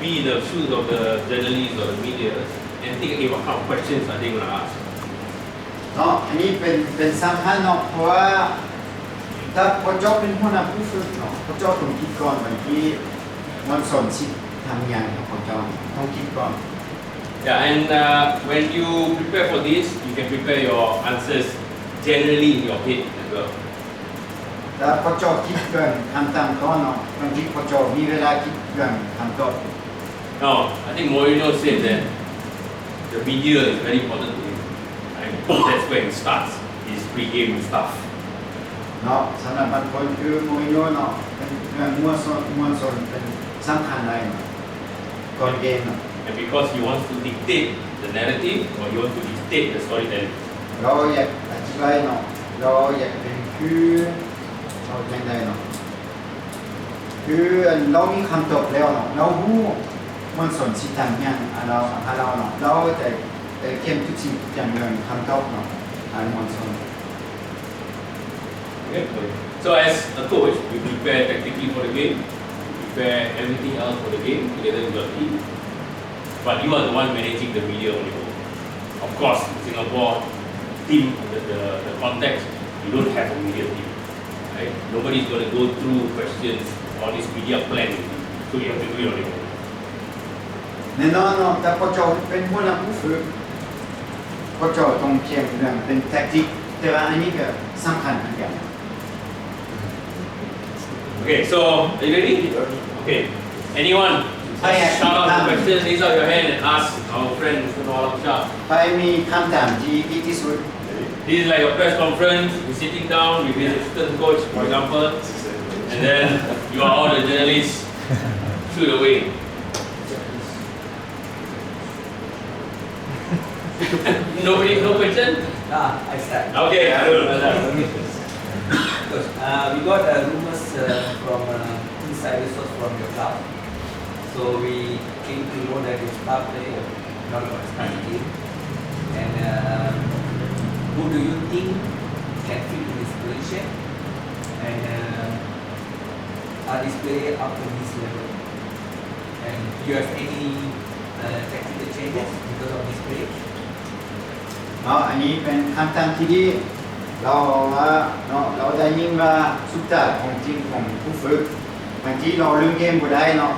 be in the shoes of the journalists or the media and think, okay, what kind of questions are they going to ask? เนาะอันนี้เป็นสำคัญเนาะเพราะว่าถ้าพอจบเป็นผู้นำผู้ฝึกเนาะพอจบต้องคิดก่อนบางทีมันสอนสิทำงานของพอจบต้องคิดก่อน Yeah, and when you prepare for this, you can prepare your answers generally in your head as well. ถ้าพอจบคิดเกินทำตามก่อนเนาะบางทีพอจบมีเวลาคิดเกินทำต่อ Now, I think Mourinho said that the media is very important to him. And that's where it starts, his pre-game stuff. เนาะสำหรับบางคนคือโมริโญ่เนาะเป็นเรื่องมวลชนเป็นสำคัญเลยเนาะก่อนเกมเนาะ And because he wants to dictate the narrative or he wants to dictate the storytelling. เราอยากอธิบายเนาะเราอยากเป็นคือเราอย่างไรเนาะคือเรามีคำตอบแล้วเนาะเรารู้มวลชนสิทำอย่างเราเนาะเราจะเก็บทุกสิ่งทุกอย่างเรื่องคำตอบเนาะมวลชน Okay. So as a coach, you prepare tactically for the game, you prepare everything else for the game together with your team. But you are the one managing the media on your own. Of course, in Singapore team, the context, you don't have a media team. Right? Nobody is going to go through questions or this media plan with you. So you have to do it on your own. แน่นอนเนาะแต่พอจบเป็นผู้นำผู้ฝึกพอจบต้องเขียนเรื่องเป็นแทคติกแต่ว่าอันนี้ก็สำคัญเหมือนกัน Okay, so are you ready? Okay. Anyone? Shout out the questions, raise up your hand and ask our friend Mr. Noalam Shah. ใครมีคำถามที่ดีที่สุด This is like a press conference, you're sitting down with his assistant coach, for example, and then you are all the journalists, shoot away. Nobody, no question? I start. Okay, I will. We got rumors from insider source from your club. So we came to know that your star player not going to start the game. And who do you think can fit in this position? And are these players up to this level? And do you have any tactical changes because of this play? เนาะอันนี้เป็นคำถามที่ดีเราว่าเนาะเราได้ยินว่าสุดท้ายของทีมของผู้ฝึกบางทีเราลืมเกมบ่ได้เนาะ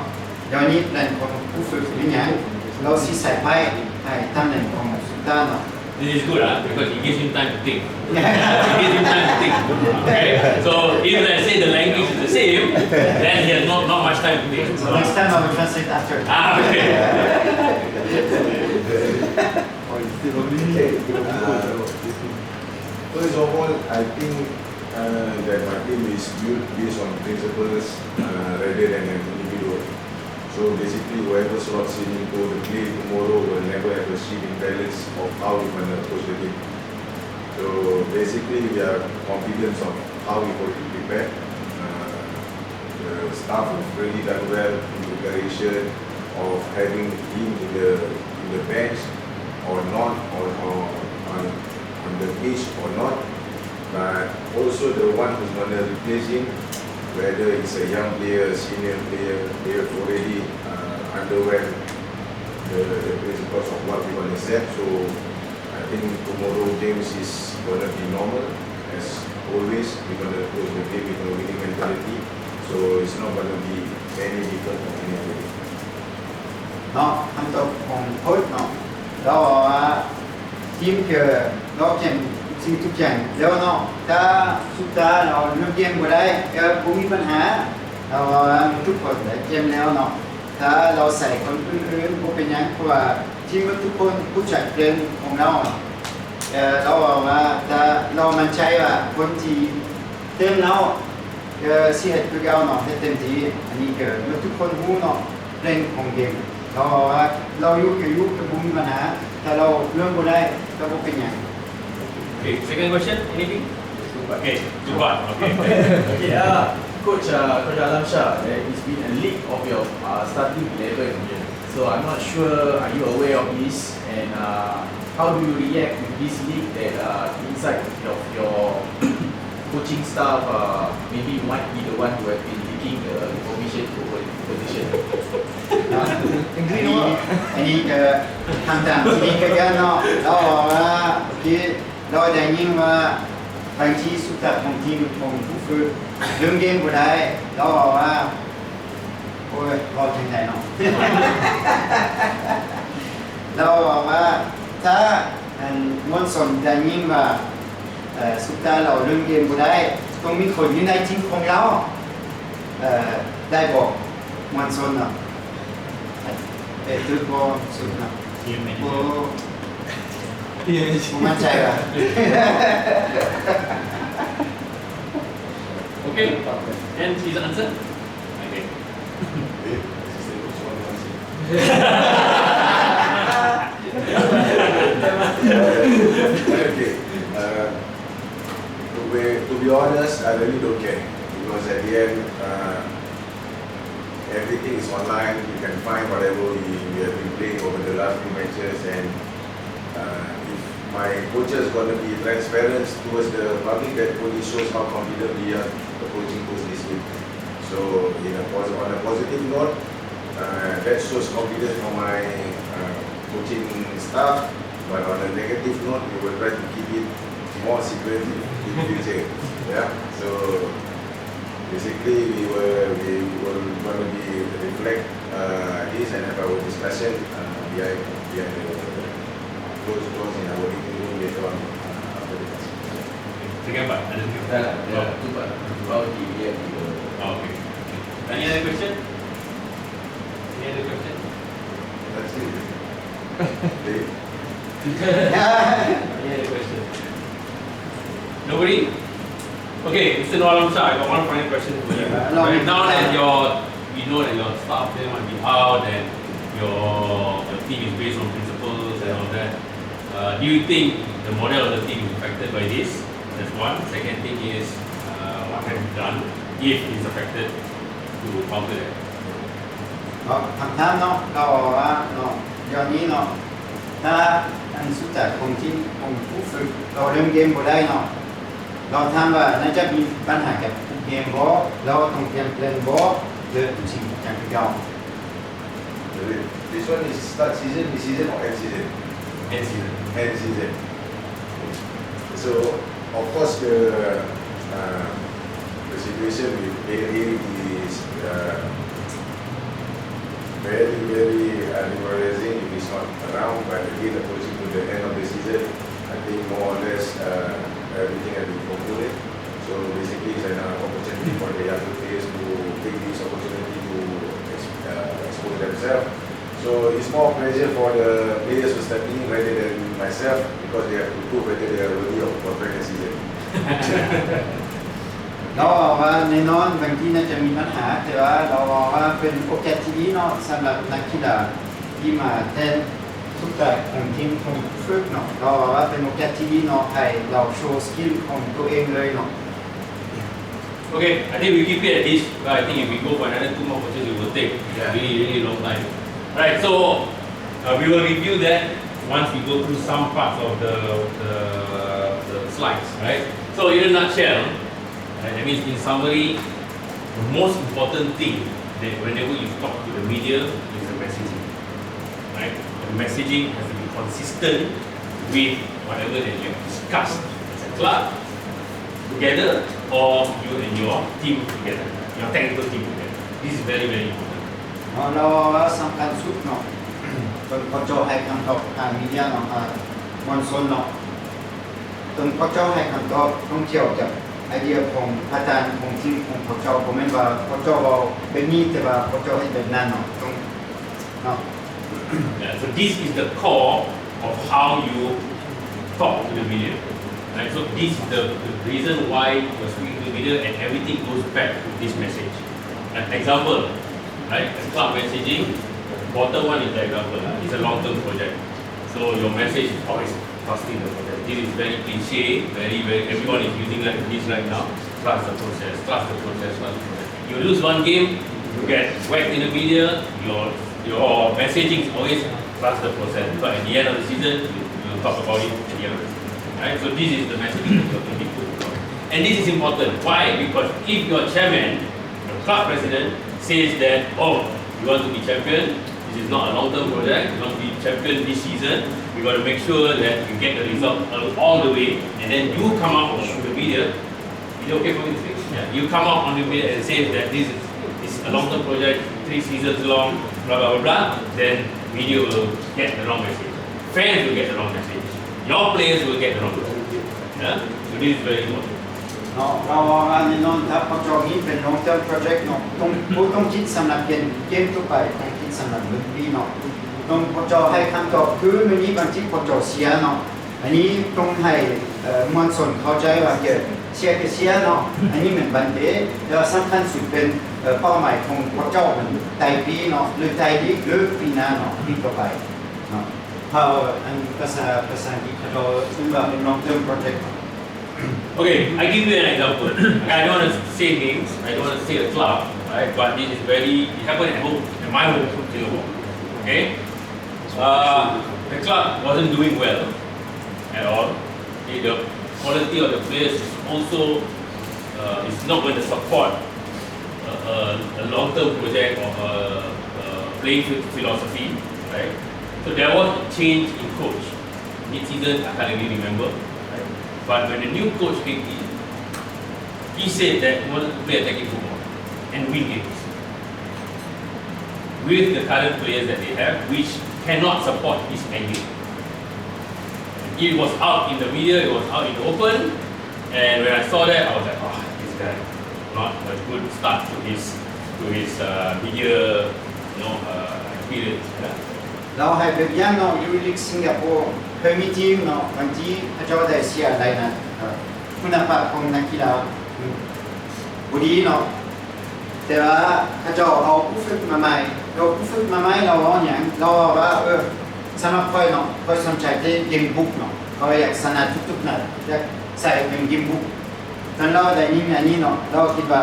เดี๋ยวนี้เล่นของผู้ฝึกเป็นอย่างเราสิใส่ไปให้ทำเล่นของสุดท้ายเนาะ This is good, because it gives him time to think. It gives him time to think. Okay? So if let's say the language is the same, then he has not much time to think. So next time I will translate after. Okay. First of all, I think that my team is built based on principles rather than an individual. So basically, whoever slots in into the play tomorrow will never have a shift in balance of how we want to approach the game. So basically, we are confident of how we already prepared. The staff have really done well in preparation of having him in the bench or not, or on the pitch or not. But also the one who's going to replace him, whether it's a young player, a senior player, they have already underwent the principles of what we want to set. So I think tomorrow games is going to be normal. As always, we're going to close the game with a winning mentality. So it's not going to be any different from any other game. เนาะคำตอบของโค้ชเนาะเราบอกว่าทีมคือเราเก่งสิ่งทุกอย่างแล้วเนาะถ้าสุดท้ายเราเลือกเกมบ่ได้ก็บ่มีปัญหาเราทุกคนได้เกมแล้วเนาะถ้าเราใส่คนอื่นๆบ่เป็นหยังเพราะว่าทีมทุกคนรู้จักเกมของเราเราบอกว่าถ้าเรามั่นใจว่าคนที่เต็มเราสิเฮ็ดคือเก่าเนาะเฮ็ดเต็มที่อันนี้ก็ทุกคนรู้เนาะเล่นของเกมเราอยู่กับบุญปัญหาถ้าเราเรื่องบ่ได้ก็บ่เป็นหยัง Okay, second question, anything? Okay, good one. Okay. Coach Alam Shah, there has been a leak of your starting 11 here. So I'm not sure, are you aware of this? And how do you react with this leak that inside of your coaching staff maybe might be the one who have been leaking the information to position? อันนี้ก็ทำตามที่นี่ก็กันเนาะเราบอกว่าโอเคเราได้ยินว่าบางทีสุดท้ายของทีมของผู้ฝึกเรื่องเกมก็ได้เราบอกว่าโอ้ยเราแข่งใจเนาะ เราบอกว่าถ้าม้วนสนได้ยินว่าสุดท้ายเราเรื่องเกมก็ได้ต้องมีคนอยู่ในทีมของเราได้บอกม้วนสนเนาะคือพอสุดเนาะ ทีมไหน โอ้ผมมั่นใจว่า Okay, and his answer? Okay. Okay. To be honest, I really don't care because at the end, everything is online. You can find whatever we have been playing over the last few matches, and if my coaches going to be transparent towards the public, that only shows how confident we are approaching coach this week. So, on a positive note, that shows confidence from my coaching staff. But on a negative note, we will try to keep it more secretive in the future. Yeah. So basically, we will going to be reflect this and have our discussion behind the closed doors in our meeting room later on after the class. Second part, ada second part. Itu Pak, how he react to the Oh, okay. Any other question? Any other question? That's it. Any other question? Nobody? Okay, Mr. Noalam Shah, I got one final question for you. Right now that you know that your staff there might be out and your team is based on principles and all that. Do you think the model of the team is affected by this? That's one. Second thing is, what have you done if it's affected to counter that? คำถามเนาะเราบอกว่าเนาะย้อนนี้เนาะถ้าอันสุดท้ายของทีมของผู้ฝึกเราเล่นเกมบ่ได้เนาะเราถามว่าน่าจะมีปัญหากับเกมบ่เราต้องเปลี่ยนแปลงบ่หรือทุกสิ่งทุกอย่างคือเก่า This one is start season, mid season, or end season? End season. End season. So of course the situation with Bailey is very demoralizing if he's not around. But again, approaching to the end of the season, I think more or less everything has been concluded. So basically, it's an opportunity for the younger players to take this opportunity to expose themselves. So it's more pressure for the players who step in rather than myself because they have to prove whether they are worthy of contract next season. เราบอกว่าแน่นอนบางทีน่าจะมีปัญหาแต่ว่าเราบอกว่าเป็นโอกาสที่ดีเนาะสำหรับนักกีฬาที่มาแทนสุดท้ายของทีมของฝึกเนาะเราบอกว่าเป็นโอกาสที่ดีเนาะให้เราโชว์สกิลของตัวเองเลยเนาะ Okay, I think we keep it at this. I think if we go for another 2 more coaches, it will take really long time. Right, so we will review that once we go through some parts of the slides, right? So in a nutshell, right, that means in summary, the most important thing that whenever you talk to the media is the messaging, right? The messaging has to be consistent with whatever that you have discussed as a club together or you and your team together, your technical team together. This is very important. เราสำคัญสุดเนาะต้นพอเจ้าให้คำตอบทางมีเดียเนาะมอนซนเนาะต้นพอเจ้าให้คำตอบต้องเกี่ยวกับไอเดียของอาจารย์ของทีมของพอเจ้าผมไม่ว่าพอเจ้าบอกแบบนี้แต่ว่าพอเจ้าให้แบบนั้นเนาะต้องเนาะ Yeah, so this is the core of how you talk to the media. Right? So this is the reason why you're speaking to the media and everything goes back to this message. An example, right? As club messaging, bottom one is the example. It's a long-term project. So your message is always trusting the project. This is very cliche, very everyone is using like this right now. Trust the process, trust the process, trust the process. You lose one game, you get whacked in the media, your messaging is always trust the process. But at the end of the season, you talk about it at the end of the season. Right? So this is the messaging that you're going to put across. And this is important. Why? Because if your chairman, the club president, says that, oh, you want to be champion, this This is not a long-term project. You want to be champion this season. We got to make sure that you get the result all the way, and then you come out on the media. Is it okay for me to fix? Yeah. You come out on the media and say that this is a long-term project, 3 seasons long, blah blah blah blah. Then media will get the wrong message. Fans will get the wrong message. Your players will get the wrong message. Yeah. So this is very important. เนาะเราอันนี้นนถ้าพอจอนี้เป็น long term project เนาะต้องคิดสำหรับเกมทั่วไปต้องคิดสำหรับรุ่นพี่เนาะต้องพอจอให้คำตอบคือวันนี้บางทีพอจอเสียเนาะอันนี้ต้องให้มวลชนเข้าใจว่าเกิดเสียก็เสียเนาะอันนี้เหมือนบันเดแล้วสำคัญสุดเป็นเป้าหมายของพอเจ้ามันไต่ปีเนาะหรือไต่ดีหรือปีหน้าเนาะปีต่อไปเนาะเพราะอันภาษาอังกฤษเราชื่อว่าเป็น long term project Okay, I give you an example. I don't want to say names, I don't want to say a club, right? But this is it happened at home, at my home, Singapore. Okay? The club wasn't doing well at all. Okay, the quality of the players is also is not going to support a long-term project or a playing philosophy, right? So there was a change in coach. Mid-season, I can't really remember. But when the new coach came in, he said that he wanted to play attacking football and win games with the current players that they have, which cannot support his endgame. It was out in the media, it was out in the open, and when I saw that, I was like, oh, this guy, not a good start to his media, experience. Yeah. เราให้เป็นอย่างเนาะอยู่ลีกสิงคโปร์เคยมีทีมเนาะบางทีพระเจ้าได้เสียอะไรนะคุณภาพของนักกีฬาบุดีเนาะแต่ว่าพระเจ้าเอาผู้ฝึกมาใหม่เราผู้ฝึกมาใหม่เราอย่างเราว่าสำหรับค่อยเนาะค่อยสนใจเกมบุกเนาะเขาอยากชนะทุกๆนัดอยากใส่เป็นเกมบุกตอนเราได้นี่อันนี้เนาะเราคิดว่า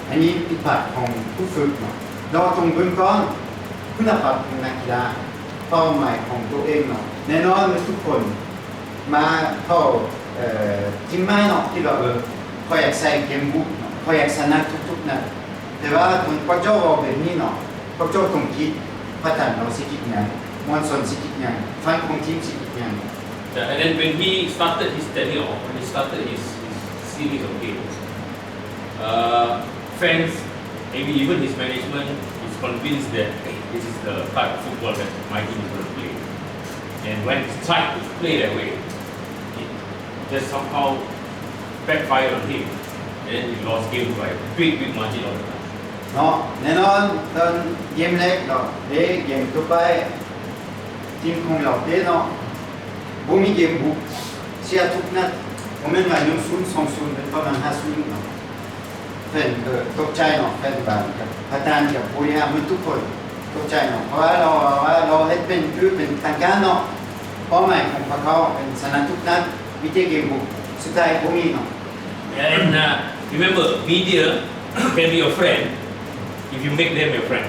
อันนี้ผิดพลาดของผู้ฝึกเนาะเราต้องเบิ่งก่อนคุณภาพของนักกีฬาเป้าหมายของตัวเองเนาะแน่นอนทุกคนมาเข้าทีมใหม่เนาะที่เราเขาอยากใส่เกมบุกเนาะเขาอยากชนะทุกๆนัดแต่ว่าคนพอเจ้าเอาแบบนี้เนาะพอเจ้าต้องคิดพัฒนาสิคิดยังมวลชนสิคิดยังฟังของทีมสิคิดยัง And then when he started his tenure, when he started his series of games, fans, maybe even his management, is convinced that hey, this is the type of football that my team is going to play. And when he tried to play that way, it just somehow backfired on him. And then he lost games by a big margin all the time. เนาะแน่นอนตอนเกมเล็กเนาะเกมต่อไปทีมของเราเนาะบ่มีเกมบุกเสียทุกนัดผมเป็นว่า1-0 2-0เป็นประมาณ5-0เนาะแฟนตกใจเนาะแฟนบ้านกับประธานกับบริหารมันทุกคนตกใจเนาะเพราะว่าเราเฮ็ดเป็นทางการเนาะเป้าหมายของพวกเขาเป็นชนะทุกนัดมีแต่เกมบุกสุดท้ายบ่มีเนาะ And remember, media can be your friend if you make them your friend.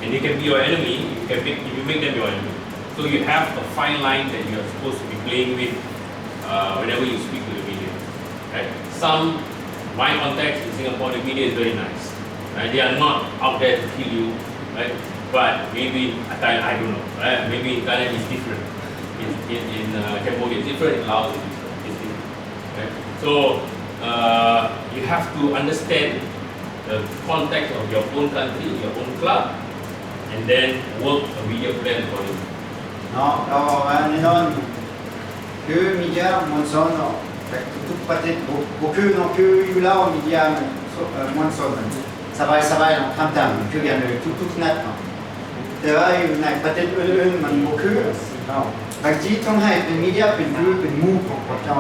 And they can be your enemy if you make them your enemy. So you have a fine line that you are supposed to be playing with whenever you speak to the media. Right? My contacts in Singapore, the media is very nice. Right? They are not out there to kill you. Right? But maybe Thailand, I don't know. Right? Maybe in Thailand it's different. In Cambodia it's different. In Laos it's different. Right? So you have to understand the context of your own country, your own club, and then work a media plan for you. เนาะเราแน่นอนคือมีเดียมวลชนเนาะแต่ทุกประเทศบุคือเนาะคืออยู่แล้วมีเดียมวลชนสบายๆเนาะทำตามคืออย่างเลยทุกนัดเนาะแต่ว่าอยู่ในประเทศอื่นๆมันบุคือเนาะบางทีต้องให้เป็นมีเดียเป็นมูของพวกเจ้า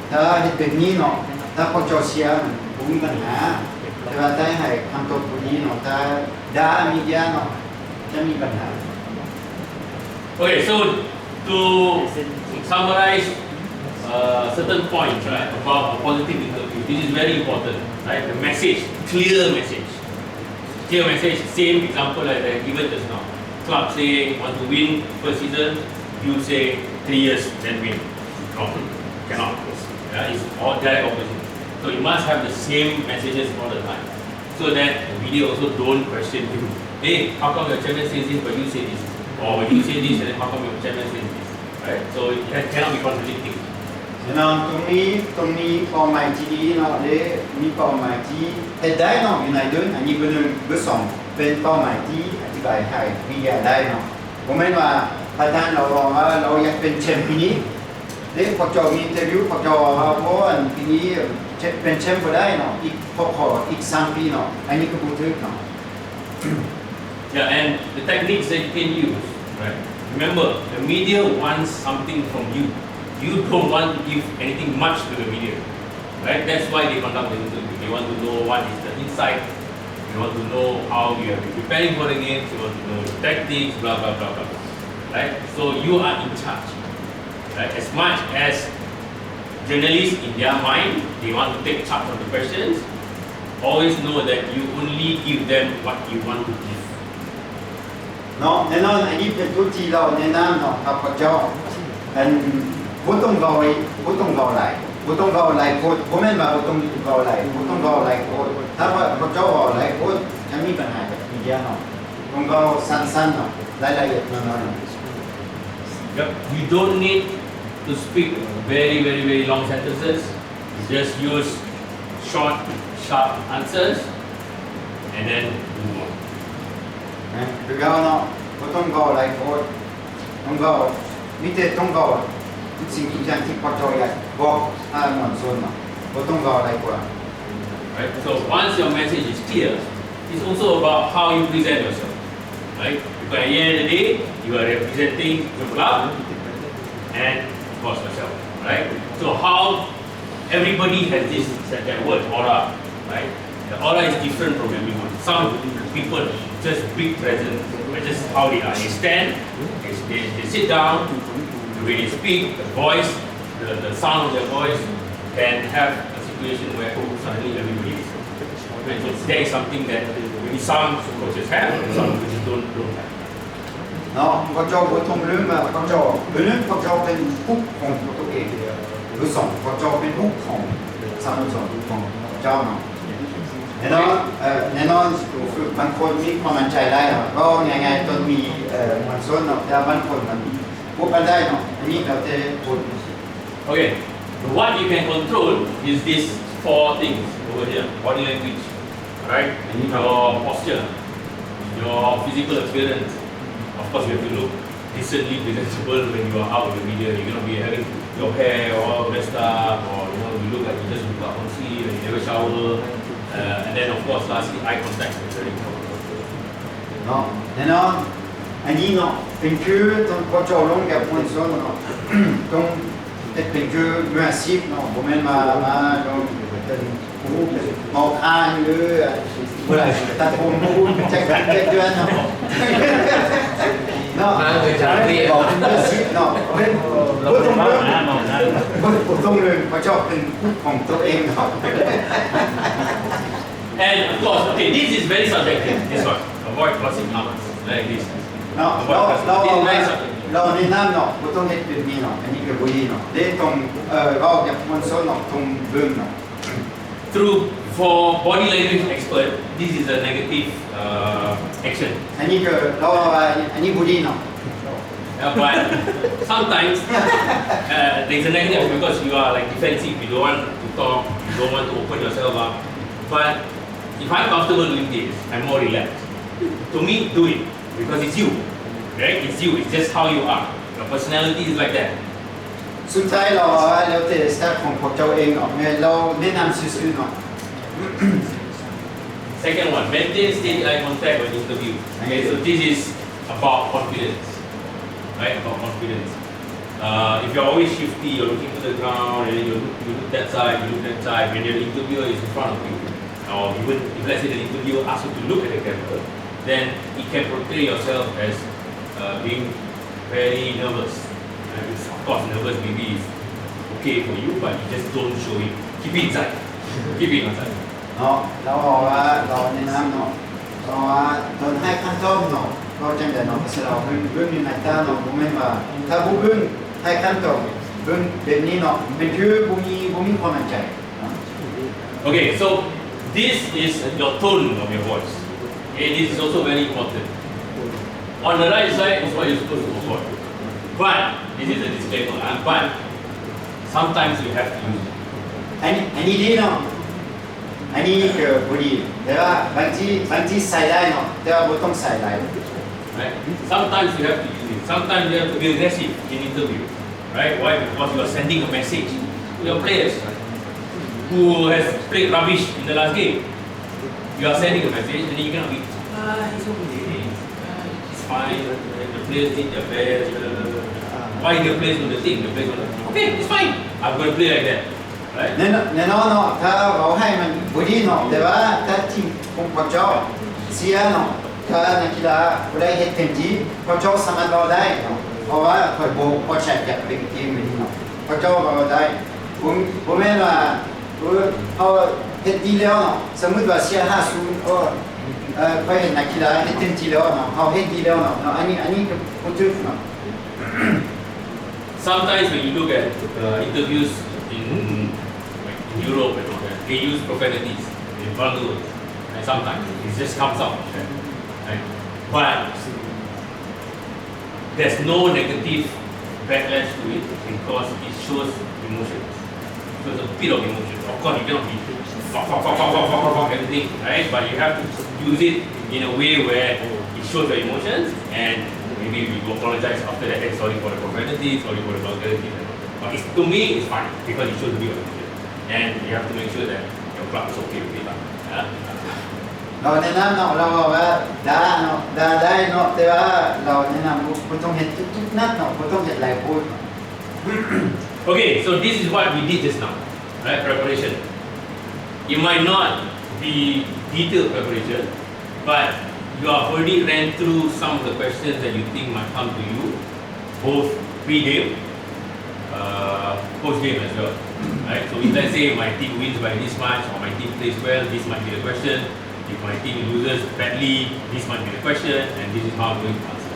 ถ้าเห็นเป็นนี้เนาะถ้าพวกเจ้าเสียมันบ่มีปัญหาแต่ว่าถ้าให้คำตอบนี้เนาะถ้าด่ามีเดียเนาะจะมีปัญหา Okay, so to summarize certain points, right, about a positive interview, this is very important, right? The message, clear message, same example like I given just now. Club say want to win first season, you say 3 years then win. No, cannot. Yeah, it's all direct opposite. So you must have the same messages all the time, so that the media also don't question you. hey, how come your chairman says this but you say this? Or when you say this and then how come your chairman says this? Right? So it cannot be contradicting. แน่นอนตรงนี้เป้าหมายที่ดีเนาะและมีเป้าหมายที่เฮ็ดได้เนาะอยู่ในเดือนอันนี้เบอร์หนึ่งเบอร์สองเป็นเป้าหมายที่อธิบายให้วิทยาได้เนาะผมไม่ว่าประธานเราบอกว่าเราอยากเป็นแชมป์ปีนี้และพอจบมีอินเตอร์วิวพอจบเพราะว่าปีนี้เป็นแชมป์ก็ได้เนาะอีกพออีก3 ปีเนาะอันนี้ก็พูดถึงเนาะ Yeah, and the techniques that you can use, right? Remember, the media wants something from you. You don't want to give anything much to the media, right? That's why they conduct the interview. They want to know what is the insight. They want to know how you have been preparing for the games. They want to know the tactics, blah blah blah blah, right? So you are in charge, right? As much as journalists in their mind, they want to take charge of the questions. Always know that you only give them what you want to give. เนาะแน่นอนอันนี้เป็นทุกที่เราแนะนำเนาะครับพระเจ้าอันบ่ต้องเว้าหลายบ่ต้องเว้าหลายโคตรบ่แม่นว่าบ่ต้องเว้าหลายโคตรถ้าว่าพระเจ้าเว้าหลายโคตรจะมีปัญหากับมีเดียเนาะต้องเว้าสั้นๆเนาะรายละเอียดน้อยๆ Yep. You don't need to speak very long sentences. Just use short, sharp answers, and then move on. คือเราเนาะบ่ต้องเว้าหลายโคตรต้องเว้ามีแต่ต้องเว้าทุกสิ่งทุกอย่างที่พระเจ้าอยากบอกมวลชนเนาะบ่ต้องเว้าหลายกว่า Right? So once your message is clear, it's also about how you present yourself. Right? Because at the end of the day, you are representing the club and of course yourself. Right? So how everybody has this that word aura, right? The aura is different from everyone. Some people just big presence, but just how they are. They stand, they sit down, the way they speak, the voice, the sound of their voice can have a situation where suddenly everybody is. Right? So there is something that maybe some coaches have, some coaches don't have. เนาะพระเจ้าบ่ต้องลืมว่าพระเจ้าพระเจ้าเป็นผู้ของตัวเองหรือสองพระเจ้าเป็นผู้ของสโมสรของพระเจ้าเนาะแน่นอนคือบางคนมีความมั่นใจได้เนาะก็ยังไงต้องมีมวลชนเนาะแต่บางคนมันพูดกันได้เนาะอันนี้เราจะพูด Okay, what you can control is these 4 things over here: body language, right? Your posture, your physical appearance. Of course, you have to look decently presentable when you are out in the media. You cannot be having your hair all messed up, or you look like you just woke up on sleep and you never shower. And then, of course, lastly, eye contact is very important. เนาะแน่นอนอันนี้เนาะเป็นคือต้องพระเจ้าลงกับมวลชนเนาะ ต้องเป็นคือมืออาชีพเนาะบ่แม่นมาลงเป็นผู้เป็นหมอคานหรืออะไรตัดผมผู้แจ็คเดือนเนาะ เนาะบอกเป็นมืออาชีพเนาะเป็นผู้ต้องเรื่องพระเจ้าเป็นผู้ของตัวเองเนาะ And of course, okay, this is very subjective. This one, avoid crossing arms like this. เนาะ Avoid crossing. This is very subjective. เราแนะนำเนาะบ่ต้องเฮ็ดเป็นนี้เนาะอันนี้ก็บ่ดีเนาะเด้ต้องเรากับมวลชนเนาะต้องเบิ่งเนาะ Through for body language expert, this is a negative action. อันนี้ก็เราว่าอันนี้บ่ดีเนาะ But sometimes there's a negative because you are like defensive. You don't want to talk. You don't want to open yourself up. But if I'm comfortable doing this, I'm more relaxed. To me, do it because it's you, right? It's you. It's just how you are. Your personality is like that. สุดท้ายเราแล้วแต่สไตล์ของพวกเจ้าเองเนาะเราแนะนำซื่อๆเนาะ Second one, maintain steady eye contact when interview. Okay, so this is about confidence, right? About confidence. If you're always shifty, you're looking to the ground, and then you look that side, you look that side. When the interviewer is in front of you, or even if let's say the interviewer asks you to look at the camera, then it can portray yourself as being very nervous. And of course, nervous maybe is okay for you, but you just don't show it. Keep it inside. Keep it inside. เนาะเราบอกว่าเราแนะนำเนาะเราว่าตอนให้ขั้นต้นเนาะเราจังได๋เนาะเพราะเราเบิ่งในหน้าตาเนาะบ่แม่นว่าถ้าบ่เบิ่งให้ขั้นต้นเบิ่งแบบนี้เนาะเป็นคือบ่มีความมั่นใจเนาะ Okay, so this is your tone of your voice. Okay, this is also very important. On the right side is what you're supposed to avoid. But, this is a disclaimer, but sometimes you have to use it. อันนี้ดีเนาะอันนี้คือบุรีแต่ว่าบางทีใส่ได้เนาะแต่ว่าบ่ต้องใส่ได้ Right? Sometimes you have to use it. Sometimes you have to be aggressive in interview. Right? Why? Because you are sending a message to your players who has played rubbish in the last game. You are sending a message and then you cannot be, it's okay. It's fine. The players did their best. Why the players do the thing? The players do okay, it's fine. I'm going to play like that. Right? แน่นอนเนาะถ้าเราให้มันบุรีเนาะแต่ว่าถ้าทีมของพวกเจ้าเสียเนาะถ้านักกีฬาบ่ได้เฮ็ดเต็มที่พวกเจ้าสามารถรอได้เนาะเพราะว่าคอยบ่ใช่อยากเป็นทีมนี้เนาะพวกเจ้ารอได้ผมแม่นว่าเอาเฮ็ดดีแล้วเนาะสมมุติว่าเสีย5-0ค่อยเห็นนักกีฬาเฮ็ดเต็มที่แล้วเนาะเขาเฮ็ดดีแล้วเนาะอันนี้ก็บ่ถูกเนาะ Sometimes when you look at interviews in Europe and all that, they use profanities, they vulgar words. And sometimes it just comes out. Right? But there's no negative backlash to it because it shows emotions. It shows a bit of emotion. Of course, you cannot be everything, right? But you have to use it in a way where it shows your emotions and maybe we will apologize after that. Hey, sorry for the profanity, sorry for the vulgarity. But to me, it's fine because it shows a bit of emotion. And you have to make sure that your club is okay with it. เราแนะนำเนาะเราบอกว่าด่าเนาะด่าได้เนาะแต่ว่าเราแนะนำบ่ต้องเฮ็ดทุกนัดเนาะบ่ต้องเฮ็ดหลายพูด Okay, so this is what we did just now, right? Preparation. It might not be detailed preparation, but you have already ran through some of the questions that you think might come to you, both pre-game, post-game as well. Right? So if let's say my team wins by this much or my team plays well, this might be the question. If my team loses badly, this might be the question, and this is how I'm going to answer.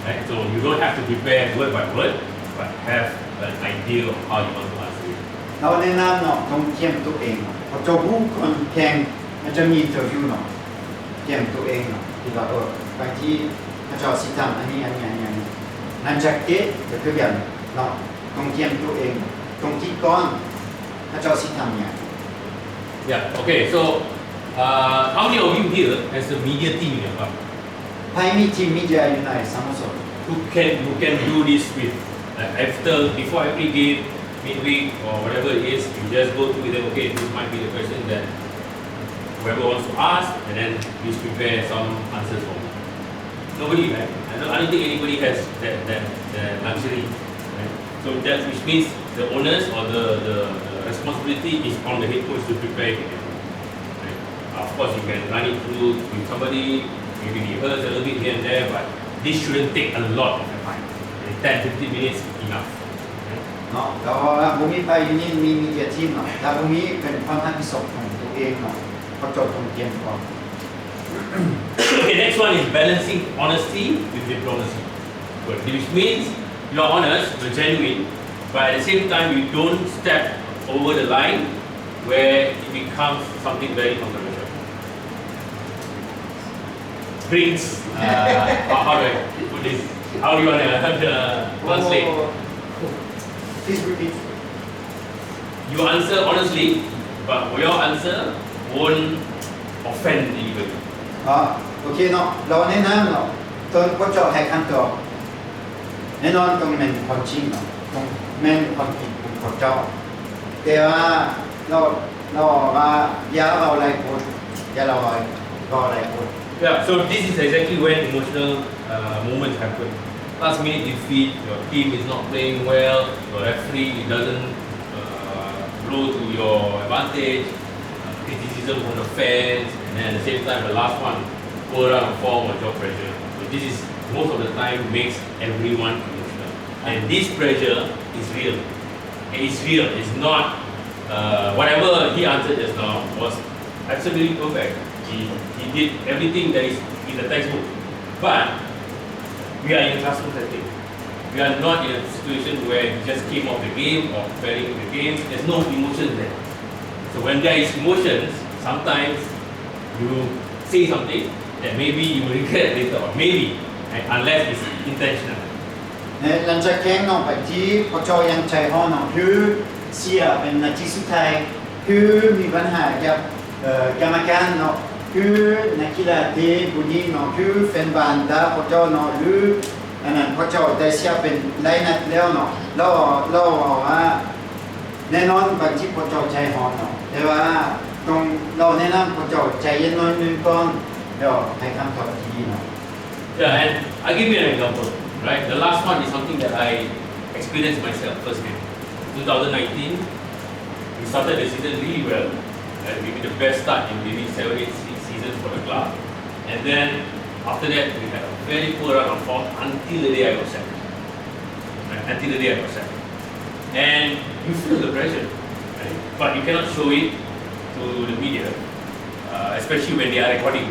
Right? So you don't have to prepare word by word, but have an idea of how you want to answer it. เราแนะนำเนาะต้องเตรียมตัวเองเนาะพอเจ้าผู้คนแข่งมันจะมีอินเทอร์วิวเนาะเตรียมตัวเองเนาะที่ว่าบางทีเขาเจ้าสิทำอันนี้นั่นจากเก็ตก็คืออย่างเนาะต้องเตรียมตัวเองต้องคิดก่อนเขาเจ้าสิทำอย่าง Yeah, okay, so how many of you here has a media team in your club? ไพ่มีทีมมีเดียอยู่ในสโมสร Who can do this with before every game, midweek or whatever it is, you just go through them, okay, this might be the question that whoever wants to ask, and then please prepare some answers for me. Nobody, right? I don't think anybody has that luxury. Right? So that which means the onus or the responsibility is on the head coach to prepare it. Right? Of course, you can run it through with somebody, maybe rehearse a little bit here and there, but this shouldn't take a lot of your time. 10-15 minutes enough. เนาะแล้วว่าบุมีไพ่อยู่นี่มีเดียทีมเนาะถ้าบุมีเป็นความรับผิดชอบของตัวเองเนาะเขาเจ้าต้องเตรียมก่อน Okay, next one is balancing honesty with diplomacy. Good. Which means you are honest, you're genuine, but at the same time you don't step over the line where it becomes something very controversial. Brings, how do I put this? How do you want to translate? Please repeat. You answer honestly, but your answer won't offend anybody. โอเคเนาะเราแนะนำเนาะตอนพวกเจ้าให้คำตอบแน่นอนต้องเป็นความจริงเนาะต้องเป็นความจริงของพวกเจ้าแต่ว่าเราว่าอย่าเราอะไรพูดอย่าเราอะไรพูด Yeah, so this is exactly when emotional moments happen. Last minute defeat, your team is not playing well, your referee doesn't blow to your advantage, criticism from the fans, and then at the same time the last one, poor run of form or job pressure. So this is most of the time makes everyone emotional. And this pressure is real. It's real. It's not whatever he answered just now was absolutely perfect. He did everything that is in the textbook. But we are in a classroom setting. We are not in a situation where he just came off the game or preparing the game. There's no emotions there. So when there is emotions, sometimes you say something that maybe you will regret later on. Maybe, right? Unless it's intentional. หลังจากแข่งเนาะไปที่พอจอยังใจห้อนเนาะคือเสียเป็นนาทีสุดท้ายคือมีปัญหากับกรรมการเนาะคือนักกีฬาเตะบุรีเนาะคือแฟนบอลด่าพอจอเนาะหรืออันนั้นพอจอได้เสียเป็นหลายนัดแล้วเนาะเราว่าแน่นอนบางทีพอจอใจห้อนเนาะแต่ว่าต้องเราแนะนำพอจอใจเย็นหน่อยนึงก่อนแล้วให้คำตอบที่ดีเนาะ Yeah, and I'll give you an example. Right, the last one is something that I experienced myself firsthand. 2019, we started the season really well, and we did the best start in maybe 7-8 seasons for the club. And then after that, we had a very poor run of form until the day I got sacked. Right? Until the day I got sacked. And you feel the pressure, right? But you cannot show it to the media, especially when they are recording.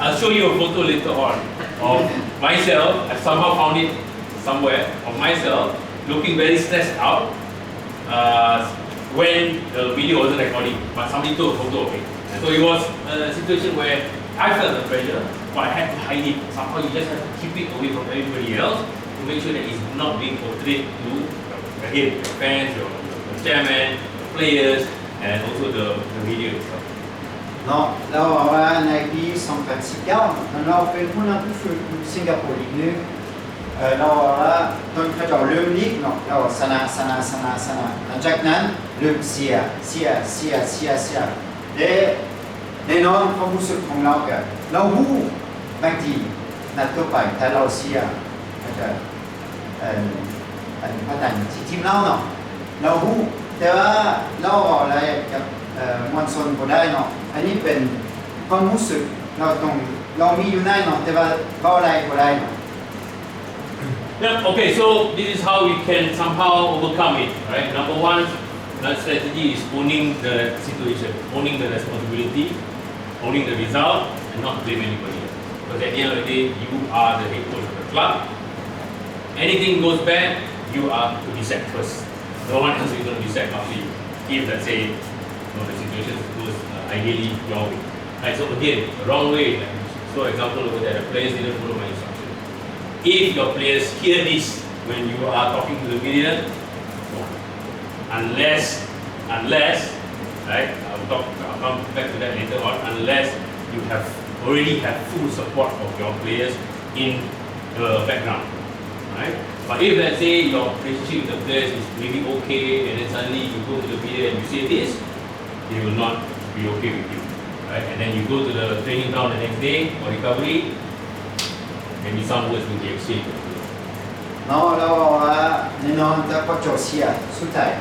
I'll show you a photo later on of myself. I somehow found it somewhere of myself looking very stressed out when the video wasn't recording, but somebody took a photo of it. And so it was a situation where I felt the pressure, but I had to hide it. Somehow you just have to keep it away from everybody else to make sure that it's not being portrayed to again your fans, your chairman, the players, and also the media itself. เนาะเราว่าในปี2019เราเป็นผู้นำผู้ฝึกสิงคโปร์ลีกนึงเราว่าตอนเขาจะเริ่มลีกเนาะเราชนะหลังจากนั้นเริ่มเสียและแน่นอนความรู้สึกของเราก็เราหู้บางทีนัดต่อไปถ้าเราเสียก็จะพัฒนาทีมเราเนาะเราหู้แต่ว่าเราอะไรกับมวลชนก็ได้เนาะอันนี้เป็นความรู้สึกเรามีอยู่ในเนาะแต่ว่าเราอะไรก็ได้เนาะ Yeah, okay, so this is how we can somehow overcome it, right? Number one, that strategy is owning the situation, owning the responsibility, owning the result, and not blame anybody else. Because at the end of the day, you are the head coach of the club. Anything goes bad, you are to be sacked first. No one else is going to be sacked after you. If, let's say, the situation goes ideally your way. Right, so again, the wrong way. Like, so example over there, the players didn't follow my instructions. If your players hear this when you are talking to the media, unless, right, I'll come back to that later on, unless you already have full support of your players in the background, right? But if let's say your relationship with the players is maybe okay, and then suddenly you go to the media and you say this, they will not be okay with you, right? And then you go to the training ground the next day for recovery, maybe some words will be exchanged. เนาะเราว่าแน่นอนถ้าพอจบเสียสุดท้าย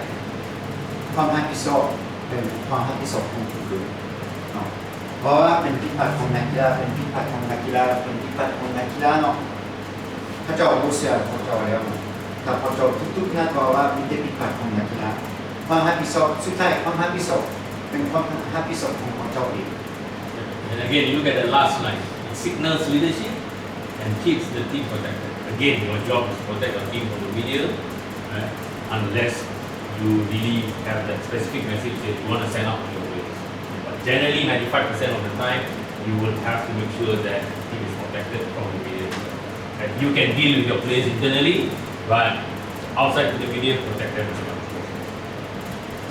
ความรับผิดชอบเป็นความรับผิดชอบของทุกคนเนาะเพราะว่าเป็นผิดพลาดของนักกีฬาเป็นผิดพลาดของนักกีฬาเป็นผิดพลาดของนักกีฬาเนาะถ้าเจ้ารู้เสียพอจบแล้วถ้าพอจบทุกๆนัดบอกว่ามีแต่ผิดพลาดของนักกีฬาความรับผิดชอบสุดท้ายความรับผิดชอบเป็นความรับผิดชอบของพอจบเอง And again, you look at the last line. It signals leadership and keeps the team protected. Again, your job is to protect your team from the media, right? Unless you really have that specific message that you want to send out to your players. But generally, 95% of the time, you will have to make sure that the team is protected from the media. And you can deal with your players internally, but outside to the media, protect them as well.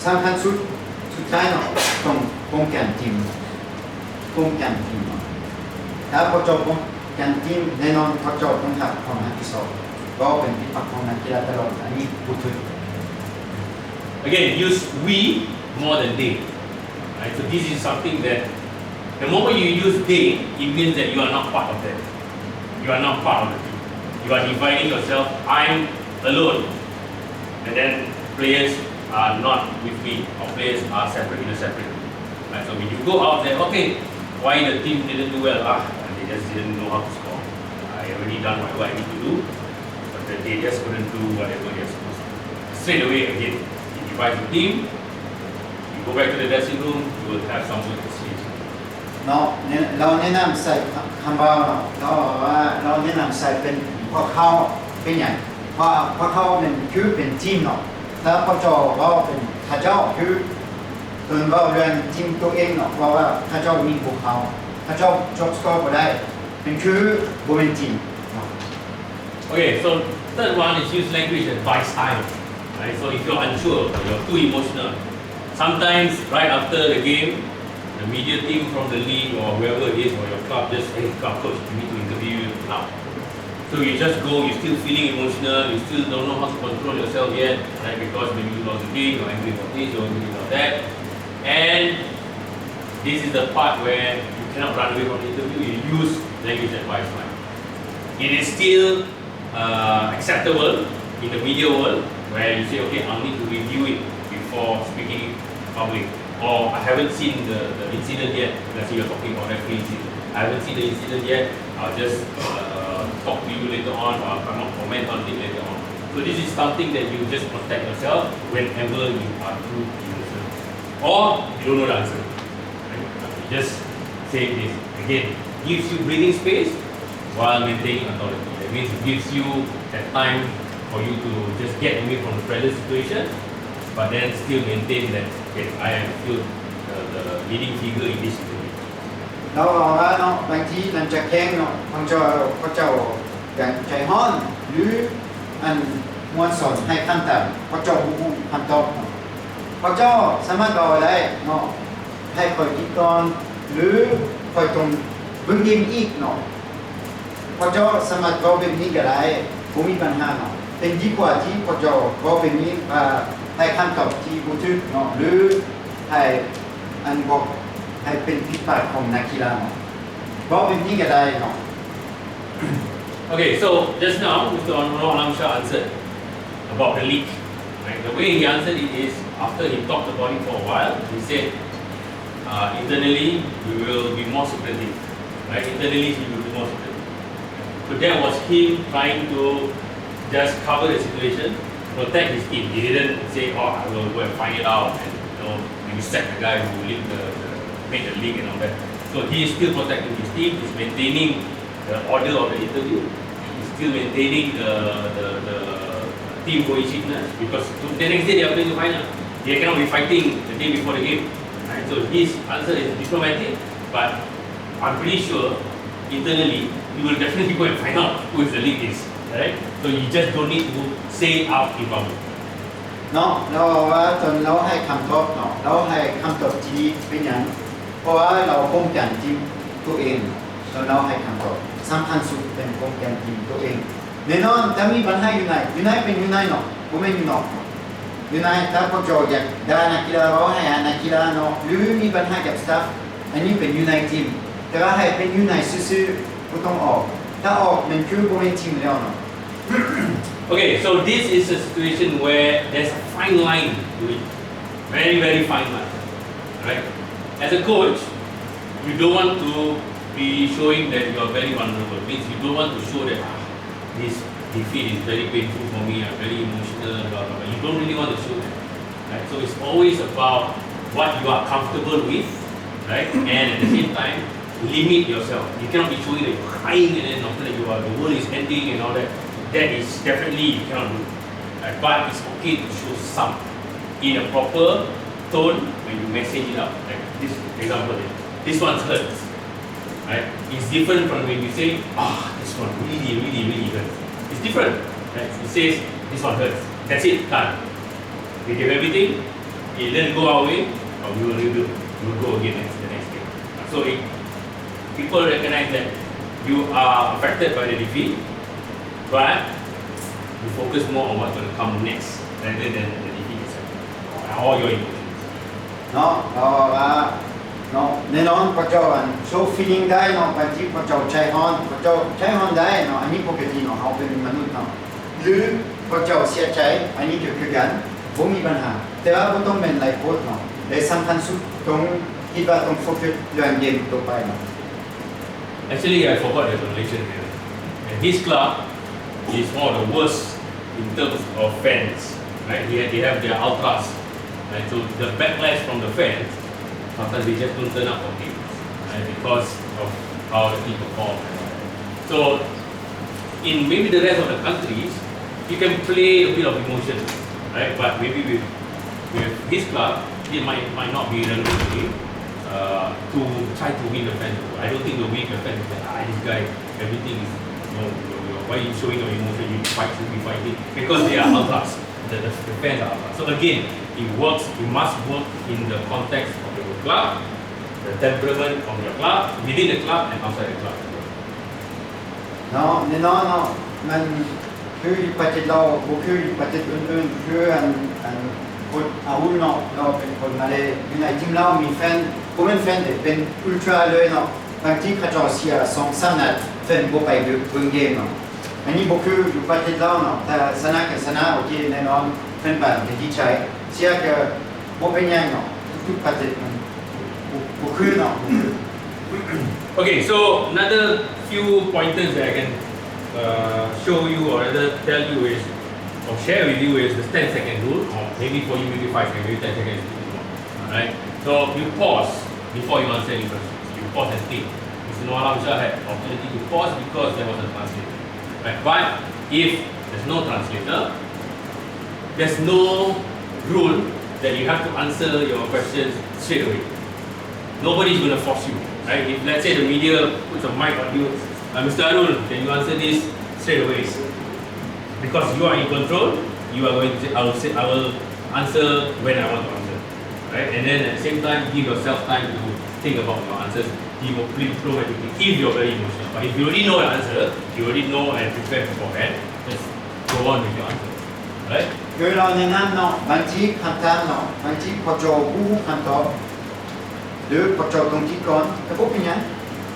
สำคัญสุดท้ายเนาะต้องป้องกันทีมเนาะถ้าพอจบป้องกันทีมแน่นอนพอจบต้องทำความรับผิดชอบก็เป็นผิดพลาดของนักกีฬาตลอดอันนี้พูดถึง Again, use we more than they. Right? So this is something that the moment you use they, it means that you are not part of them. You are not part of the team. You are dividing yourself. I'm alone, and then players are not with me, or players are separate in a separate room. Right? So when you go out there, okay, why the team didn't do well? They just didn't know how to score. I already done whatever I need to do, but they just couldn't do whatever they're supposed to do. Straight away again, you divide the team, you go back to the dressing room, you will have some good exchange. เนาะเราแนะนำใส่คำว่าเราว่าเราแนะนำใส่เป็นพอเข้าเป็นอย่างพอเข้าเป็นคือเป็นทีมเนาะถ้าพอจอเราเป็นข้าเจ้าคือตัวเราเรื่องทีมตัวเองเนาะเพราะว่าข้าเจ้ามีพวกเขา ถ้าจบสกอร์บ่ได้มันคือบ่เป็นทีมเนาะ Okay, so third one is use language advice time. Right? So if you're unsure, or you're too emotional, sometimes right after the game, the media team from the league or whoever it is or your club just, hey, come coach, we need to interview you now. So you just go, you're still feeling emotional, you still don't know how to control yourself yet, right? Because maybe you lost the game, you're angry about this, you're angry about that. And this is the part where you cannot run away from the interview, you use language advice time. It is still acceptable in the media world where you say, okay, I'll need to review it before speaking in public. Or I haven't seen the incident yet. Let's say you're talking about referee incident. I haven't seen the incident yet. I'll just talk to you later on, or I'll come up comment on it later on. So this is something that you just protect yourself whenever you are too emotional. Or you don't know the answer. Right? You just say this. Again, gives you breathing space while maintaining authority. That means it gives you that time for you to just get away from the present situation, but then still maintain that, okay, I am still the leading figure in this situation. เราบอกว่าเนาะบางทีมันจะแข่งเนาะพระเจ้าอย่างใจฮ้อนหรืออันมวลสนให้ขั้นต่ำพระเจ้าผู้พันตอบพระเจ้าสามารถบอกได้เนาะให้คอยคิดก่อนหรือคอยตรงบึ้งยิ้มอีกเนาะพระเจ้าสามารถบอกแบบนี้ก็ได้ไม่มีปัญหาเนาะเป็นดีกว่าที่พระเจ้าบอกแบบนี้ให้ขั้นตอบที่บูทึกเนาะหรือให้อันบอกให้เป็นฟีดแบ็กของนักกีฬาเนาะบอกแบบนี้ก็ได้เนาะ Okay, so just now Mr. Honorable Alamshah answered about the leak. Right? The way he answered it is after he talked about it for a while, he said internally we will be more secretive. Right? Internally he will be more secretive. So that was him trying to just cover the situation, protect his team. He didn't say, oh, I will go and find it out and maybe sack the guy who leaked made the leak and all that. So he is still protecting his team. He's maintaining the order of the interview. He's still maintaining the team cohesiveness because the next day they are going to final. They cannot be fighting the day before the game. Right? So his answer is diplomatic, but I'm pretty sure internally you will definitely go and find out who the league is. Right? So you just don't need to say it out in public. เนาะเราว่าจนเราให้คำตอบเนาะเราให้คำตอบที่เป็นอย่างเพราะว่าเราป้องกันทีมตัวเองเราให้คำตอบสำคัญสุดเป็นป้องกันทีมตัวเองแน่นอนถ้ามีปัญหาอยู่ไหนเป็นอยู่ไหนเนาะผมไม่อยู่นอกอยู่ไหนถ้าพวกเราอยากได้นักกีฬาเราให้นักกีฬาเนาะหรือมีปัญหากับสตาฟอันนี้เป็นอยู่ในทีมแต่ว่าให้เป็นอยู่ในซื่อๆก็ต้องออกถ้าออกมันคือบ่เป็นทีมแล้วเนาะ Okay, so this is a situation where there's a fine line to it. Very, very fine line. Right? As a coach, you don't want to be showing that you are very vulnerable. It means you don't want to show that this defeat is very painful for me, I'm very emotional, blah, blah, blah. You don't really want to show that. Right? So it's always about what you are comfortable with, right? And at the same time, limit yourself. You cannot be showing that you're crying and then after that the world is ending and all that. That is definitely you cannot do. Right? But it's okay to show some in a proper tone when you message it out. Like this example, this one hurts. Right? It's different from when you say, this one really, really, really hurts. It's different. Right? It says, this one hurts. That's it, done. We give everything, it didn't go our way, or we will rebuild. We will go again the next game. So if people recognize that you are affected by the defeat, but you focus more on what's going to come next rather than the defeat itself. All your emotions. เนาะเราว่าเนาะแน่นอนพระเจ้าโชว์ feeling ได้เนาะบางทีพระเจ้าใจฮ้อนพระเจ้าใจฮ้อนได้เนาะอันนี้ปกติเนาะเขาเป็นมนุษย์เนาะหรือพระเจ้าเสียใจอันนี้ก็คือกันบ่มีปัญหาแต่ว่าบ่ต้องเป็นไลฟ์โค้ชเนาะแต่สำคัญสุดตรงคิดว่าต้องโฟกัสเรื่องเกมต่อไปเนาะ Actually, I forgot there's a relation here. And his club is one of the worst in terms of fans. Right? They have their ultras. Right? So the backlash from the fans, sometimes they just don't turn up for games. Right? Because of how the team perform. So in maybe the rest of the countries, you can play a bit of emotion. Right? But maybe with his club, it might not be relevant to him. to try to win the fans. I don't think they'll win the fans. This guy, everything is, why are you showing your emotion? You should be fighting. Because they are ultras. The fans are ultras. So again, it must work in the context of your club, the temperament of your club, within the club and outside the club. No,มันคือประเทศเราบุคือประเทศอื่นๆคือคนอาวุธเนาะเราเป็นคนมาเลยอยู่ในทีมเรามีแฟนผมเป็นแฟนเป็นอุลตร้าเลยเนาะบางทีเขาจะเสีย2-3 นัดแฟนบ่ไปดูเกมเนาะอันนี้บุคืออยู่ประเทศเราเนาะแต่ชนะก็ชนะโอเคแน่นอนแฟนบ้านเป็นดีใจเสียก็บ่เป็นหยังเนาะทุกประเทศมันบุคือเนาะ Okay, so another few pointers that I can show you or rather tell you is or share with you is the 10-second rule, or maybe for you maybe 5 seconds, maybe 10 seconds. Alright? So you pause before you answer any questions. You pause and think. Mr. Noah Alamshah had opportunity to pause because there was a translator. Right? But if there's no translator, there's no rule that you have to answer your questions straight away. Nobody's going to force you. Right? If let's say the media puts a mic on you, Mr. Arul, can you answer this straight away? Because you are in control, you are going to say, I will answer when I want to answer. Right? And then at the same time, give yourself time to think about your answers diplomatically if you're very emotional. But if you already know the answer, you already know and prepare beforehand, just go on with your answer. Right? คือเราแนะนำเนาะบางทีคำถามเนาะบางทีพอโจผู้คำตอบหรือพอโจตรงที่ก่อนแต่พวกนี้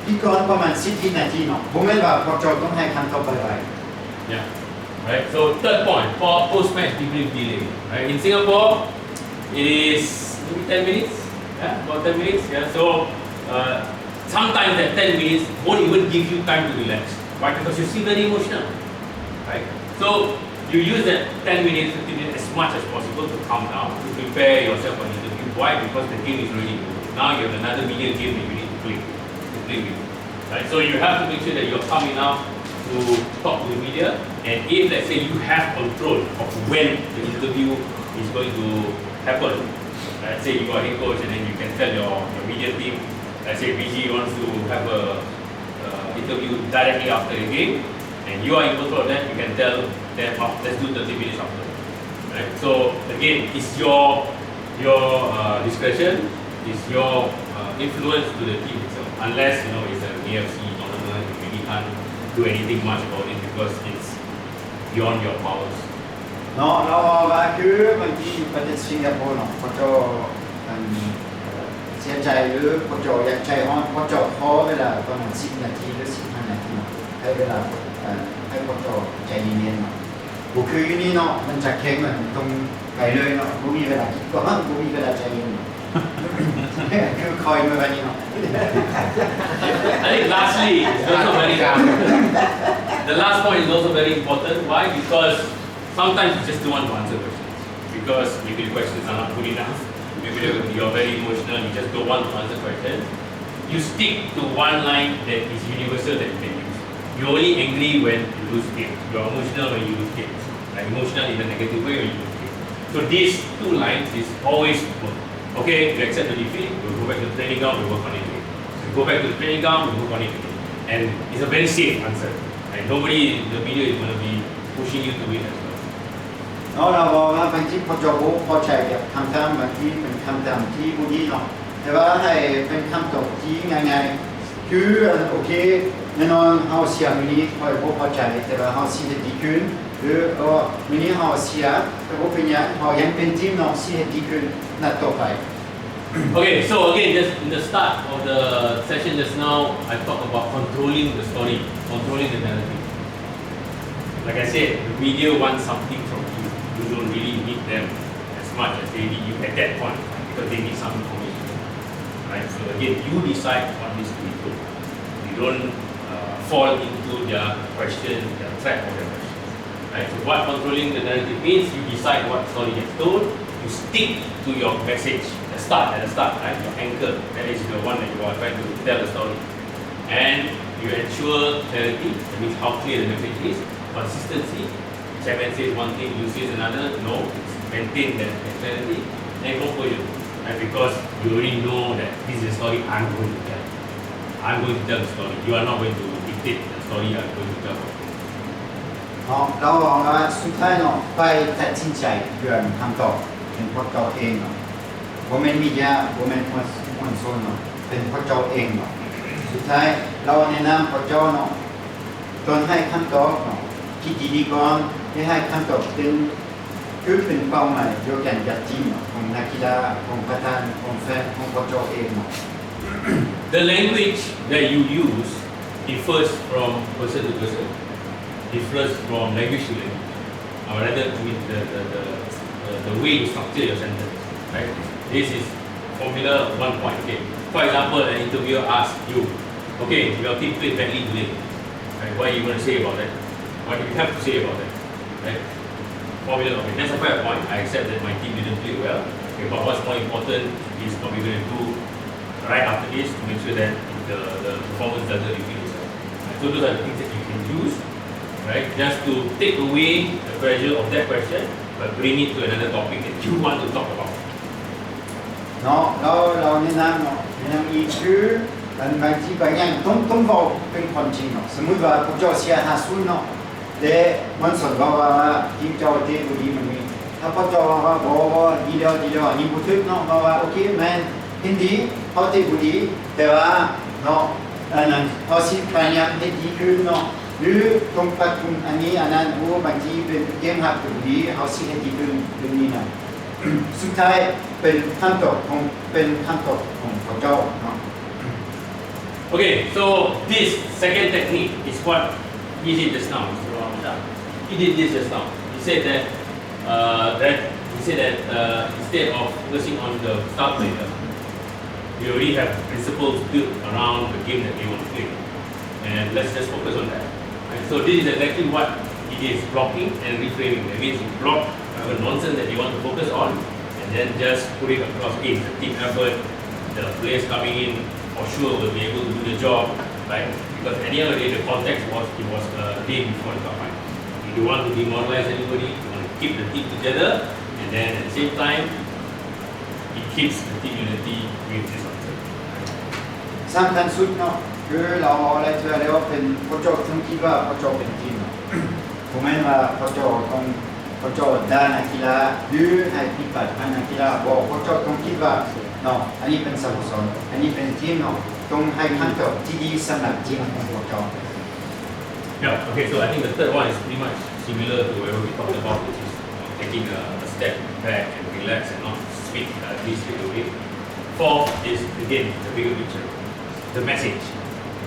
ที่ก่อนประมาณ10 นาทีเนาะผมไม่ว่าพอโจต้องให้คำตอบไป Yeah. Right. So third point for post-match debrief delay. Right. In Singapore, it is maybe 10 minutes. Yeah, about 10 minutes. Yeah. So sometimes that 10 minutes won't even give you time to relax. Why? Because you're still very emotional. Right. So you use that 10 minutes, 15 minutes as much as possible to calm down, to prepare yourself for the interview. Why? Because the game is already over. Now you have another media game that you need to play with. Right? So you have to make sure that you're calm enough to talk to the media, and if let's say you have control of when the interview is going to happen, let's say you are head coach and then you can tell your media team, let's say BG wants to have a interview directly after the game, and you are in control of that, you can tell them, let's do 30 minutes after. Right? So again, it's your discretion, it's your influence to the team itself, unless it's an AFC tournament, you really can't do anything much about it because it's beyond your powers. เนาะเราว่าคือบางทีประเทศสิงคโปร์เนาะพอโจเสียใจหรือพอโจอยากใจร้อนพอโจขอเวลาประมาณ10 นาทีหรือ15 นาทีเนาะให้เวลาให้พอโจใจเย็นๆเนาะบุคือนี่เนาะมันจะแข็งมันตรงไปเลยเนาะบุมีเวลาคิดก่อนบุมีเวลาใจเย็นเนาะคือคอยเมื่อวันนี้เนาะ I think lastly, it's also very the last point is also very important. Why? Because sometimes you just don't want to answer questions because maybe the questions are not good enough. Maybe you're very emotional. You just don't want to answer questions. You stick to one line that is universal that you can use. You're only angry when you lose games. You're emotional when you lose games. Like emotional in a negative way when you lose games. So these two lines is always work. Okay, we accept the defeat, we'll go back to the training ground, we'll work on it again. We go back to the training ground, we'll work on it again. And it's a very safe answer. And nobody in the media is going to be pushing you to win as well. เนาะเราบอกว่าบางทีพอโจพอใจกับคำถามบางทีเป็นคำถามที่บุดีเนาะแต่ว่าให้เป็นคำตอบที่ง่ายๆคือโอเคแน่นอนเราเสียมินิพอใจแต่ว่าเราสิดีขึ้นหรือมินิเราเสียแต่ว่าเป็นอย่างเรายังเป็นทีมเนาะสิดีขึ้นนัดต่อไป Okay, so again, just in the start of the session just now, I talked about controlling the story, controlling the narrative. Like I said, the media wants something from you. You don't really need them as much as they need you at that point because they need some information. Right? So again, you decide what needs to be told. You don't fall into their questions, their trap of their questions. Right? So what controlling the narrative means, you decide what story gets told, you stick to your message. At the start, right? Your anchor, that is the one that you are trying to tell the story. And you ensure clarity, that means how clear the message is, consistency. Chairman says one thing, you say another, no, maintain that clarity, and conclusion. right? Because you already know that this is a story I'm going to tell. I'm going to tell the story. You are not going to dictate the story I'm going to tell. เนาะเราบอกว่าสุดท้ายเนาะไปตัดสินใจเรื่องคำตอบเป็นพวกเราเองเนาะผมเป็นมีเดียผมเป็นคนส่วนเนาะเป็นพวกเราเองเนาะสุดท้ายเราแนะนำพวกเราเนาะตอนให้คำตอบเนาะคิดดีๆก่อนไม่ให้คำตอบเป็นเป้าหมายเดียวกันกับทีมเนาะของนักกีฬาของประธานของแฟนของพวกเราเองเนาะ The language that you use differs from person to person. Differs from language to language, or rather, I mean the way you structure your sentence, right? This is formula 1 point. Okay. For example, an interviewer asks you, okay, your team played badly today. Right? What are you going to say about that? What do you have to say about that? Right? Formula. Okay, that's a fair point. I accept that my team didn't play well. Okay, but what's more important is what we're going to do right after this to make sure that the performance doesn't repeat itself. Right? So those are the things that you can use. Right? Just to take away the pressure of that question, but bring it to another topic that you want to talk about. เนาะเราแนะนำเนาะแนะนำอีกคือบางทีบางอย่างต้องบอกเป็นความจริงเนาะสมมุติว่าพวกเจ้าเสีย50เนาะแต่มันสอนว่าทีมเจ้าเตะบุรีมันมีถ้าพวกเจ้าว่าบอกดีแล้วอันนี้บุทึกเนาะว่าโอเคแมนเห็นดีเขาเตะบุรีแต่ว่าเนาะอันนั้นเขาสิพยายามให้ดีขึ้นเนาะหรือตรงปัจจุบันอันนี้อันนั้นบางทีเป็นเกมหักบุรีเขาสิให้ดีขึ้นเรื่องนี้นะสุดท้ายเป็นขั้นตอนของพวกเจ้าเนาะ Okay, so this second technique is what he did just now, Mr. Ramachan. He did this just now. He said that instead of focusing on the star player, we already have principles built around the game that they want to play, and let's just focus on that. Right? So this is exactly what it is: blocking and reframing. That means you block the nonsense that you want to focus on, and then just put it across. Okay, it's a team effort. The players coming in for sure will be able to do the job, right? Because at the end of the day, the context was a day before the cup final. If you want to demoralize anybody, you want to keep the team together, and then at the same time, it keeps the team unity with this answer. สำคัญสุดเนาะคือเราอะไรเจอแล้วเป็นพวกเจ้าต้องคิดว่าพวกเจ้าเป็นทีมเนาะ ผมไม่ว่าพวกเจ้าด้านนักกีฬาหรือให้พิพัฒน์นักกีฬาบอกพวกเจ้าต้องคิดว่าเนาะอันนี้เป็นสโมสรอันนี้เป็นทีมเนาะต้องให้คำตอบที่ดีสำหรับทีมของพวกเจ้า Yeah, okay, so I think the third one is pretty much similar to whatever we talked about, which is taking a step back and relax and not speak this straight away. Fourth is, again, the bigger picture, the message,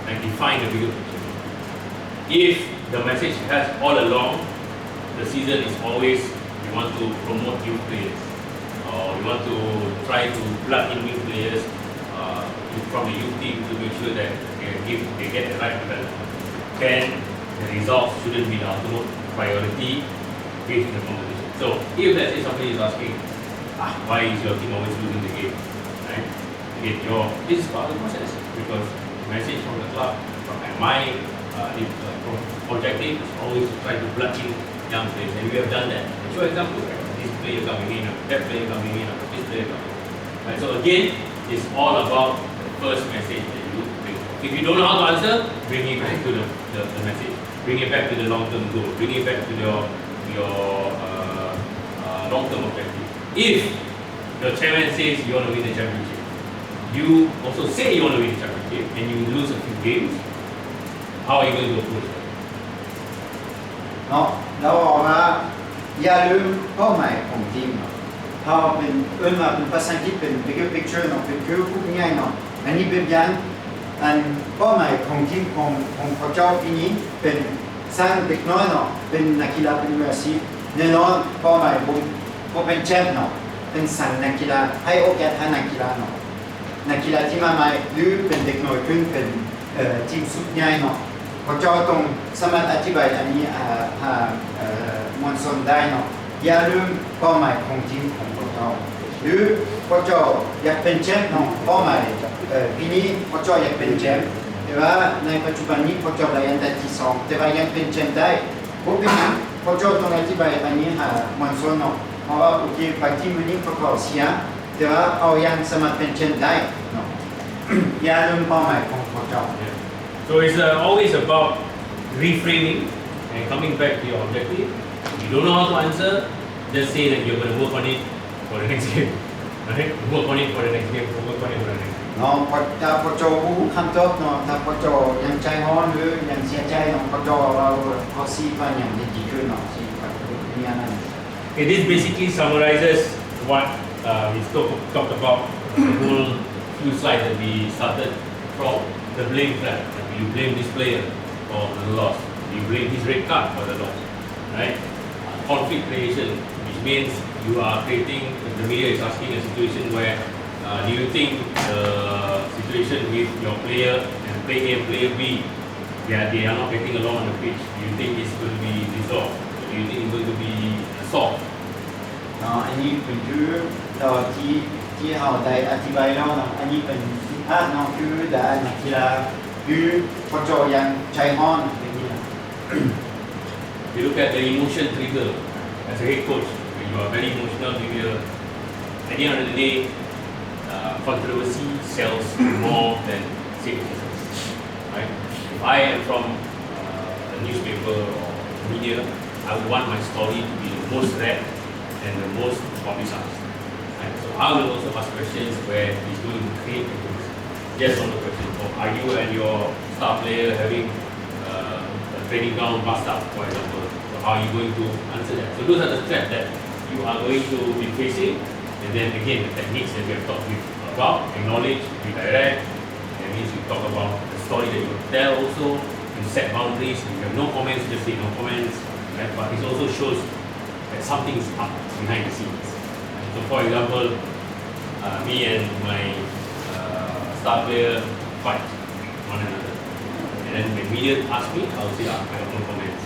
and define the bigger picture. If the message has all along, the season is always we want to promote youth players, or we want to try to plug in new players from the youth team to make sure that they get the right development. Then the results shouldn't be the ultimate priority based on the competition. So if let's say somebody is asking, why is your team always losing the game? Right? Again, this is part of the process because the message from the club, from my objective is always to try to plug in young players, and we have done that. And show example, right? This player coming in, that player coming in, this player coming in. Right? So again, it's all about the first message that you bring. If you don't know how to answer, bring it back to the message. Bring it back to the long-term goal. Bring it back to your long-term objective. If your chairman says you want to win the championship, you also say you want to win the championship, and you lose a few games, how are you going to approach that? เนาะเราบอกว่าอย่าลืมเป้าหมายของทีมเนาะถ้าเป็นมาเป็นภาษาอังกฤษเป็น bigger picture เนาะเป็นคือพูดง่ายๆเนาะอันนี้เป็นยันอันเป้าหมายของทีมของพวกเจ้าปีนี้เป็นสร้างเด็กน้อยเนาะเป็นนักกีฬาเป็นมืออาชีพแน่นอนเป้าหมายผมเป็นแชมป์เนาะเป็นสร้างนักกีฬาให้โอกาสให้นักกีฬาเนาะนักกีฬาที่มาใหม่หรือเป็นเด็กน้อยขึ้นเป็นทีมสุดใหญ่เนาะพวกเจ้าต้องสามารถอธิบายอันนี้มวลชนได้เนาะอย่าลืมเป้าหมายของทีมของพวกเจ้าหรือพวกเจ้าอยากเป็นแชมป์เนาะเป้าหมายปีนี้พวกเจ้าอยากเป็นแชมป์แต่ว่าในปัจจุบันนี้พวกเจ้าได้อันดับที่2แต่ว่ายังเป็นแชมป์ได้พวกนี้พวกเจ้าต้องอธิบายอันนี้มวลชนเนาะเพราะว่าโอเคบางทีวันนี้พวกเราเสียแ แต่ว่าเอายังสามารถเป็นเช่นได้เนาะ อย่าลืมเป้าหมายของพวกเจ้า Yeah. So it's always about reframing and coming back to your objective. If you don't know how to answer, just say that you're going to work on it for the next game. Right? Work on it for the next game. Work on it for the next game. เนาะพอถ้าพอเจ้ารู้คำตอบเนาะถ้าพอเจ้ายังใจร้อนหรือยังเสียใจเนาะพอเจ้าเราเขาซีว่าอย่างดีขึ้นเนาะซีว่ามีอะไร Okay, this basically summarizes what we talked about the whole few slides that we started from the blame trap. You blame this player for the loss. You blame his red card for the loss, right? Conflict creation, which means you are creating. The media is asking a situation where do you think the situation with your player and player A and player B, they are not getting along on the pitch? Do you think it's going to be resolved? Do you think it's going to be solved? เนาะอันนี้เป็นคือเราที่เราได้อธิบายแล้วเนาะอันนี้เป็นสินค้าเนาะคือได้นักกีฬาคือพอเจ้ายังใจร้อนอย่างนี้ You look at the emotion trigger as a head coach. When you are very emotional, maybe at the end of the day, controversy sells more than safety. Right? If I am from a newspaper or media, I would want my story to be the most read and the most publicized. Right? So I will also ask questions where he's going to create things. Yes or no question. Or are you and your star player having a training ground bust up, for example? So how are you going to answer that? So those are the threats that you are going to be facing. And then again, the techniques that we have talked about, acknowledge, redirect. That means you talk about the story that you tell also. You set boundaries. If you have no comments, just say no comments. Right? But it also shows that something is up behind the scenes. So for example, me and my star player fight one another. And then when media ask me, I'll say, I have no comments.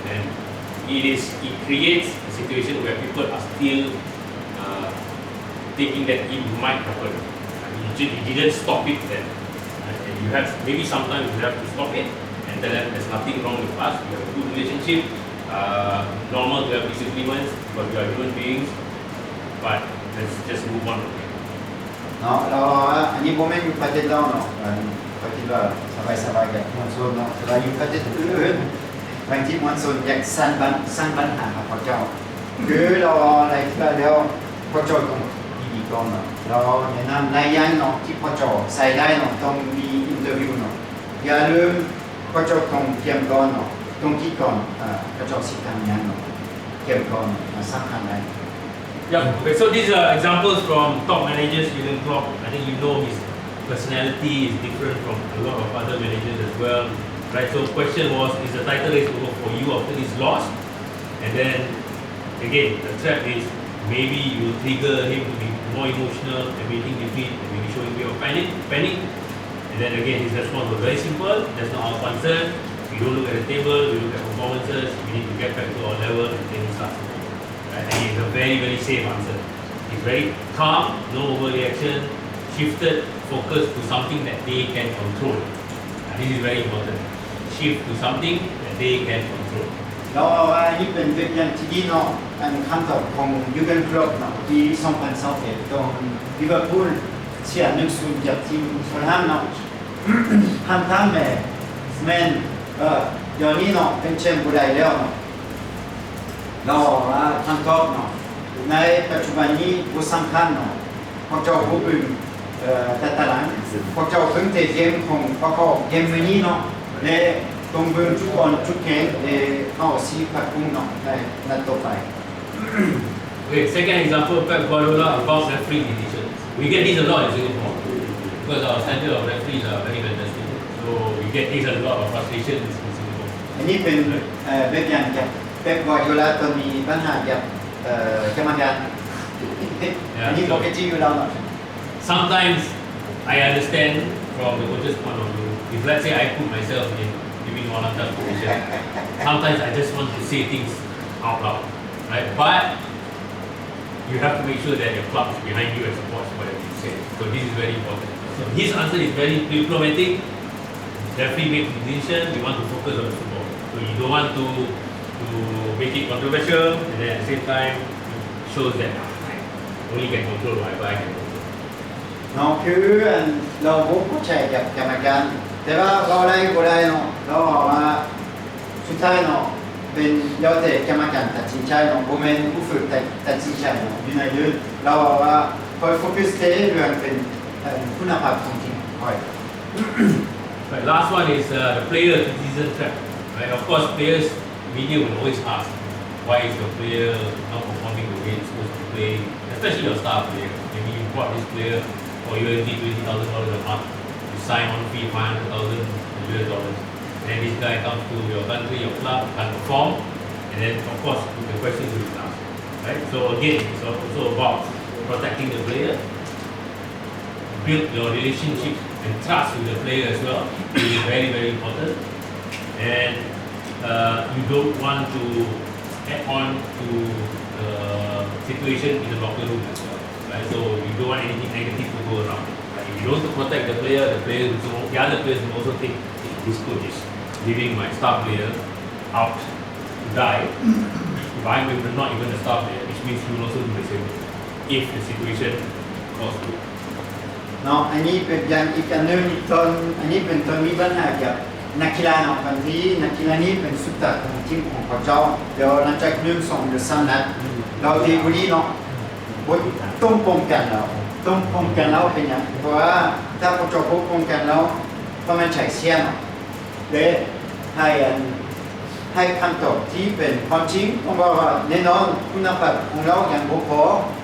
And it creates a situation where people are still thinking that it might happen. You didn't stop it then. And you have, maybe sometimes you have to stop it and tell them there's nothing wrong with us. We have a good relationship. Normal to have disagreements because we are human beings. But let's just move on. เนาะเราอันนี้โมเมนต์อยู่ประเทศเราเนาะประเทศเราสบายๆกับมวลชนเนาะเราอยู่ประเทศอื่นบางทีมวลชนอยากสร้างปัญหากับพระเจ้าคือเราอะไรที่เราแล้วพระเจ้าต้องดีก่อนเนาะเราแนะนำในยันเนาะที่พระเจ้าใส่ได้เนาะต้องมีอินเตอร์วิวเนาะอย่าลืมพระเจ้าต้องเตรียมก่อนเนาะต้องคิดก่อนพระเจ้าสิทำยังเนาะเตรียมก่อนสำคัญเลย Yeah, okay, so these are examples from top managers. Jurgen Klopp, I think you know his personality is different from a lot of other managers as well. Right, so the question was, is the title race over for you after this loss? And then, again, the trap is maybe you trigger him to be more emotional, admitting defeat, and maybe showing a bit of panic. And then again, his response was very simple, that's not our concern. We don't look at the table, we look at performances, we need to get back to our level and then he starts. And it's a very, very safe answer. It's very calm, no overreaction, shifted focus to something that they can control. And this is very important. Shift to something that they can control. เราว่านี่เป็นตัวอย่างที่ดีเนาะอันคำตอบของยูเกนครอปเนาะที่2021ตรงลิเวอร์พูลเชียร์1-0จากทีมฟูลแฮมเนาะคำถามแม่เดี๋ยวนี้เนาะเป็นแชมป์บุได้แล้วเนาะเราว่าคำตอบเนาะในปัจจุบันนี้ผู้สำคัญเนาะพวกเจ้าผู้อื่นแต่ตารางพวกเจ้าเพิ่งเตะเกมของพวกเขาเกมนี้เนาะและตรงเบื้องจุดอ่อนจุดแข็งเอาสีปัดปุ่มเนาะในนัดต่อไป Okay, second example, Pep Guardiola about referee decisions. We get this a lot in Singapore because our standard of referees are very fantastic. So we get this a lot of frustrations in Singapore. อันนี้เป็นแบบอย่างจากเป๊ปกวาร์ดิโอลาตอนมีปัญหากับกรรมการอันนี้ปกติอยู่แล้วเนาะ Sometimes I understand from the coach's point of view. If let's say I put myself in giving one of that position, sometimes I just want to say things out loud, right? But you have to make sure that your club is behind you and supports whatever you say. So this is very important. So his answer is very diplomatic. Referee makes the decision. We want to focus on the football. So you don't want to make it controversial, and then at the same time it shows that only can control whatever I can control. เนาะคือเราผู้ใช้กับกรรมการแต่ว่าเราได้ก็ได้เนาะเราบอกว่าสุดท้ายเนาะเป็นแล้วแต่กรรมการตัดสินใจเนาะผมเป็นผู้ฝึกตัดสินใจเนาะอยู่ในยืนเราบอกว่าคอยโฟกัสเรื่องเป็นคุณภาพของทีมคอย Right, last one is the player criticism trap. Right, of course, players media will always ask, why is your player not performing the way it's supposed to play, especially your star player. Maybe you bought this player for USD $20,000 a month, you sign on fee $500,000 US, and then this guy comes to your country, your club, can't perform, and then of course the questions will be asked. Right, so again, it's also about protecting the player, build your relationship and trust with the player as well, which is very, very important. And you don't want to add on to the situation in the locker room as well. Right? So you don't want anything negative to go around. Right? If you don't protect the other players will also think, this coach is leaving my star player out to die. If I'm not even a star player, which means he will also do the same if the situation calls to it. เนาะอันนี้เป็นอย่างอีกอันหนึงอันนี้เป็นตอนมีปัญหากับนักกีฬาเนาะบางทีนักกีฬานี้เป็นสุดยอดของทีมของเขาเจ้าเดี๋ยวหลังจาก1-2 หรือ 3 นัดเราดีกว่านี้เนาะต้องป้องกันเราเป็นอย่างเพราะว่าถ้าเขาเจ้าป้องกันเราเพราะมันใช้เสียเนาะเลยให้คำตอบที่เป็นความจริงผมบอกว่าแน่นอนคุณภาพของเราอย่างพอ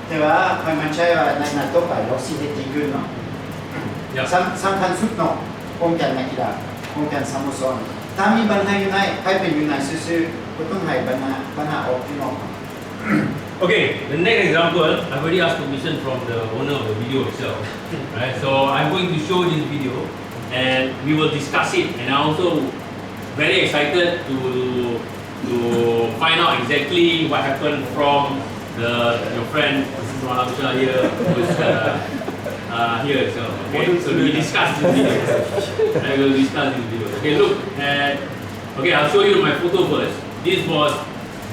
แต่ว่ามันใช่ว่าในนัดต่อไปเราสิได้ดีขึ้นเนาะสำคัญสุดเนาะป้องกันนักกีฬาป้องกันสโมสรถ้ามีปัญหาอยู่ในให้เป็นอยู่ในซื่อๆก็ต้องให้ปัญหาออกที่นอก Okay, the next example, I've already asked permission from the owner of the video itself. Right, so I'm going to show this video and we will discuss it, and I'm also very excited to find out exactly what happened from your friend Mr. here who is here itself. Okay, so we discuss this video. I will discuss this video. Okay, look at. Okay, I'll show you my photo first. This was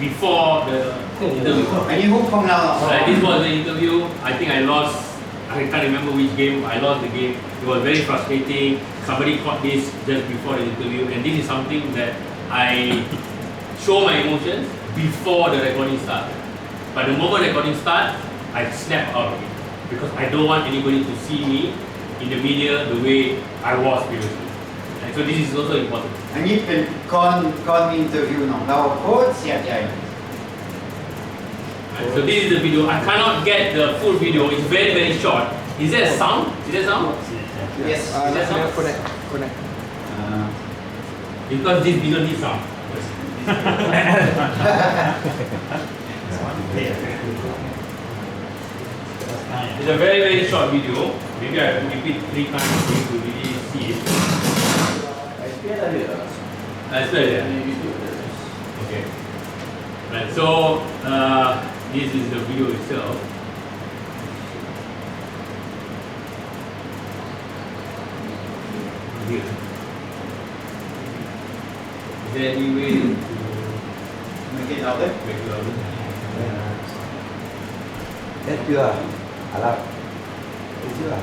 before the interview. อันนี้ฮุกของเรา This was the interview. I think I lost. I can't remember which game. I lost the game. It was very frustrating. Somebody caught this just before the interview, and this is something that I show my emotions before the recording starts. But the moment recording starts, I snap out of it because I don't want anybody to see me in the media the way I was previously. And so this is also important. อันนี้เป็นก่อนมีอินเตอร์วิวเนาะเราโคตรเสียใจ So this is the video. I cannot get the full video. It's very, very short. Is there a sound? Is there sound? yes Is there sound? Connect. Because this video needs sound. It's a very, very short video. Maybe I have to repeat 3 times for you to really see it. I spell it. Okay. Right. So this is the video itself. Here. Is there any way to make it louder make it louder? Hết chưa? À đâu? Hết chưa?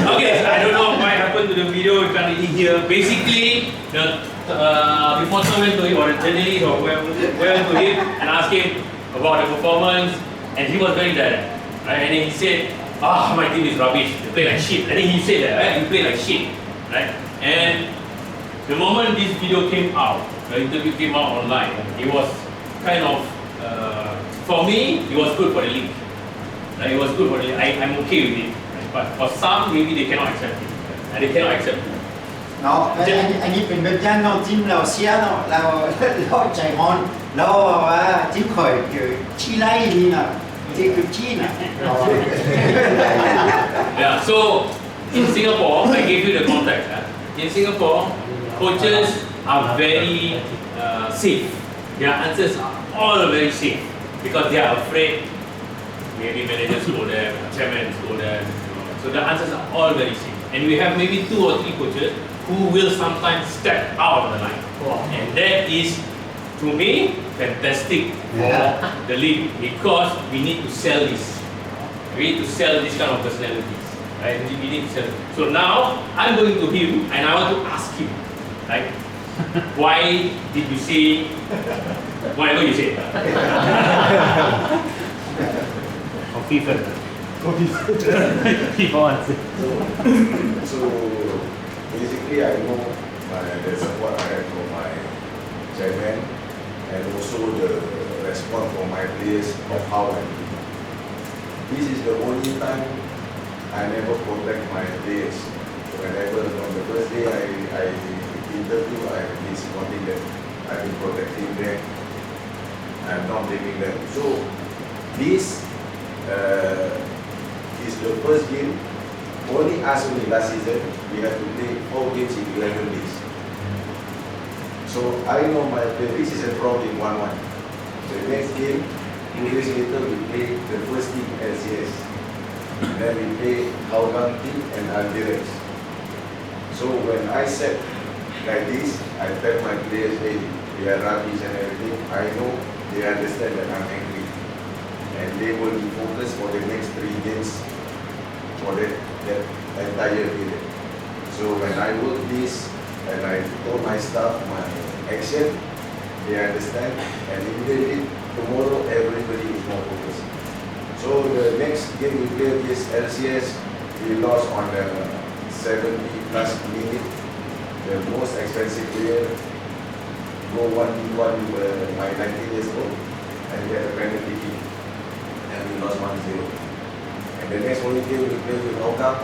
Okay, I don't know what happened to the video. You can't really hear. Basically, the reporter went to him, or the journalist, or whoever went to him and asked him about the performance, and he was very direct. Right? And then he said, my team is rubbish. They play like shit. I think he said that, right? You play like shit, right? And the moment this video came out, the interview came out online, it was kind of, for me, it was good for the league. Right? It was good for the league. I'm okay with it. Right? But for some, maybe they cannot accept it. And they cannot accept it. เนาะอันนี้เป็นแบบอย่างเนาะทีมเราเสียเนาะเราใจร้อนเราว่าทีมข่อยคือชี้ไล่ดีเนาะ Take to China. Yeah, so in Singapore, I gave you the context. In Singapore, coaches are very safe. Their answers are all very safe because they are afraid. Maybe managers scold them, chairman scold them. So the answers are all very safe. And we have maybe 2 or 3 coaches who will sometimes step out of the line. And that is, to me, fantastic for the league because we need to sell this. We need to sell this kind of personalities. Right? We need to sell. So now I'm going to him and I want to ask him, right? Why did you say whatever you said? So basically, I know the support I have from my chairman and also the response from my players of how I do. This is the only time I never protect my players. Whenever on the first day I interview, I have been supporting them. I've been protecting them. I'm not blaming them. So this is the first game. Only us only last season we have to play 4 games in 11 days. So I know my player. This is a draw in 1-1. The next game, 2 days later, we play the first team LCS. Then we play Hougang team and Aldirex. So when I said like this, I tell my players, hey, they are rubbish and everything. I know they understand that I'm angry. And they will be focused for the next 3 games for that entire period. So when I work this and I told my staff my action, they understand, and immediately tomorrow everybody is more focused. So the next game we play this LCS, we lost on the 70+ minute. The most expensive player go 1v1 with my 19 years old and get a penalty kick, and we lost 1-0. And the next only game we play with Hougang,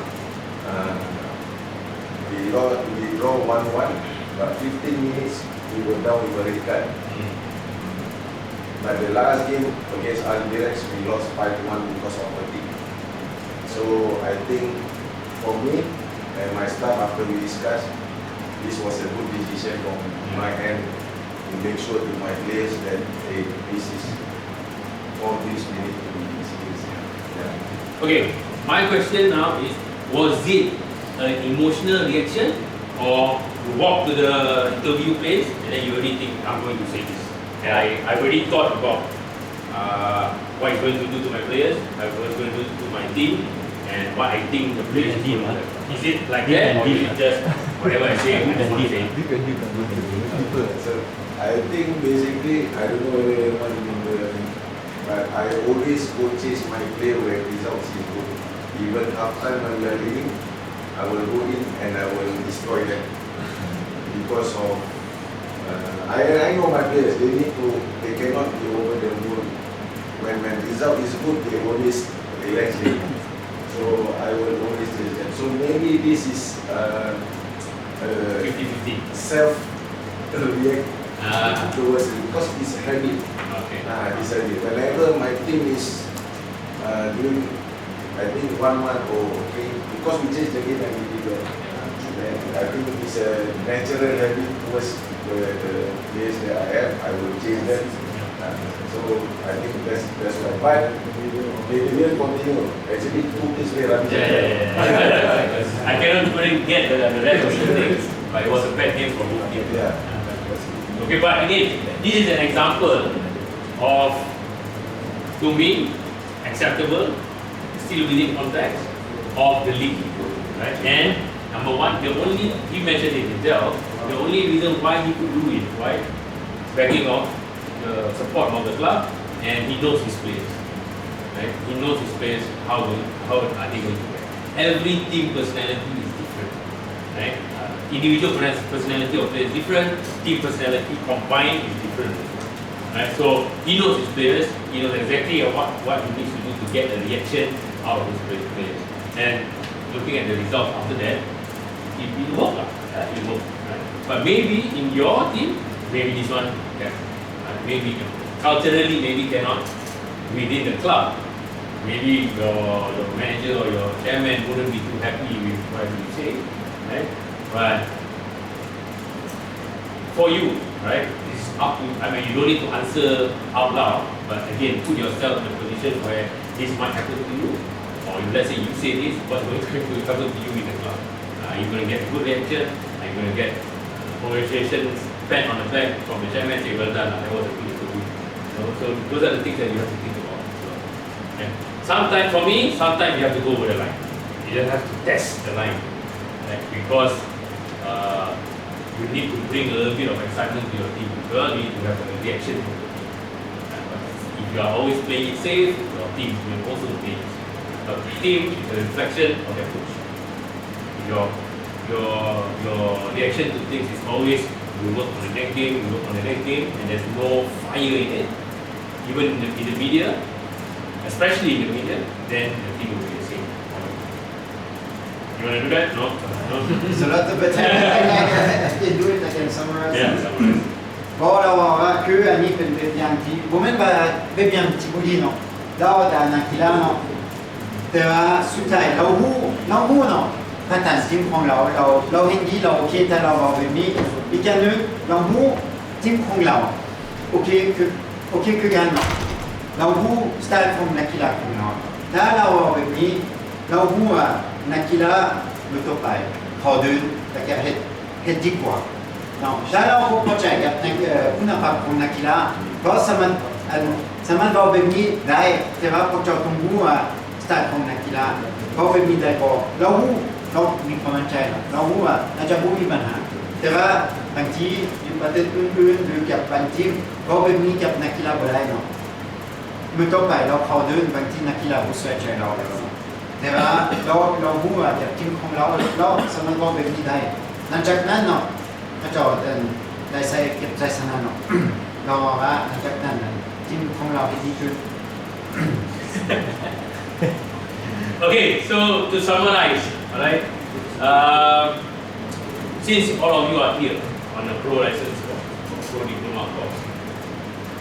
we draw 1-1, but 15 minutes we were down with a red card. But the last game against Aldirex, we lost 5-1 because of fatigue. So I think for me and my staff, after we discussed, this was a good decision from my end to make sure to my players that hey, this is all this we need to be serious. Yeah. Okay, my question now is, was it an emotional reaction or you walk to the interview place and then you already think, I'm going to say this? And I already thought about what it's going to do to my players, what it's going to do to my team, and what I think the players do. Is it like that or is it just whatever I say, I just want to say? So I think basically, I don't know whether anyone remember, but I always go chase my player where results is good. Even after when we are leaving, I will go in and I will destroy them because of I know my players. They cannot be over the moon. When result is good, they always relax. So I will always chase them. So maybe this is 50-50. Self-react towards it because it's a habit. Okay. It's a habit. Whenever my team is doing, I think 1 month or okay, because we change the game and we do that. I think it's a natural habit towards the players that I have. I will change them. So I think that's why. But they will continue. Actually, 2 kids play rugby. Yeah. I cannot really get the rest of the things, but it was a bad game for both teams. Yeah. Okay, but again, this is an example of, to me, acceptable, still within context of the league, right? And number 1, he mentioned it himself, the only reason why he could do it, right? Backing off the support of the club, and he knows his players, right? He knows his players, how are they going to play. Every team personality is different, right? Individual personality of players is different, team personality combined is different, right? So he knows his players, he knows exactly what he needs to do to get a reaction out of his players. And looking at the results after that, it worked. It worked, right? But maybe in your team, maybe this one can. Maybe culturally, maybe cannot within the club. maybe your manager or your chairman wouldn't be too happy with what you say, right? But for you, right, it's up to, I mean, you don't need to answer out loud, but again, put yourself in a position where this might happen to you, or if let's say you say this, what's going to happen to you in the club? Are you going to get a good reaction? Are you going to get congratulations, pat on the back from the chairman, say, well done, that was a good interview. So those are the things that you have to think about. So, yeah. Sometimes, for me, sometimes you have to go over the line. You just have to test the line, right? Because you need to bring a little bit of excitement to your team. You need to have a reaction. If you are always playing it safe, your team will also play it safe. The team is a reflection of their coach. Your reaction to things is always we work on the next game, and there's no fire in it. Even in the media, especially in the media, then the team will be the same. You want to do that? No? So lot of but I can do it, I can summarize. Yeah, summarize. เพราะเราบอกว่าคืออันนี้เป็นแบบอย่างที่ผมเป็นแบบอย่างที่บุรีเนาะเราแต่นักกีฬาเนาะแต่ว่าสุดท้ายเราหูเนาะพัฒนาทีมของเราเห็นดีเราโอเคแต่เราบอกแบบนี้อีกอย่างหนึงเราหูทีมของเราโอเคคือกันเนาะเราหูสไตล์ของนักกีฬาของเราถ้าเราบอกแบบนี้เราหูว่านักกีฬาลุกไปเขาเดินแต่แกเฮ็ดดีกว่าเนาะถ้าเราพอใจกับคุณภาพของนักกีฬาก็สามารถบอกแบบนี้ได้แต่ว่าพอจะต้องรู้ว่าสไตล์ของนักกีฬาก็แบบนี้ได้ก็เรามีความมั่นใจเรารู้ว่าน่าจะไม่มีปัญหาแต่ว่าบางทีอยู่ประเทศอื่นๆหรือกับบางทีมก็แบบนี้กับนักกีฬาบ่ได้เนาะเมื่อต่อไปเราเข้าเดินบางทีนักกีฬาบ่สนใจเราแล้วแต่ว่าเรารู้ว่าจากทีมของเราสามารถบอกแบบนี้ได้หลังจากนั้นเนาะก็จะได้ใส่เก็บใจสนานเนาะเราว่าหลังจากนั้นทีมของเราดีขึ้น Okay, so to summarize, alright, since all of you are here on a pro license course, or pro diploma course,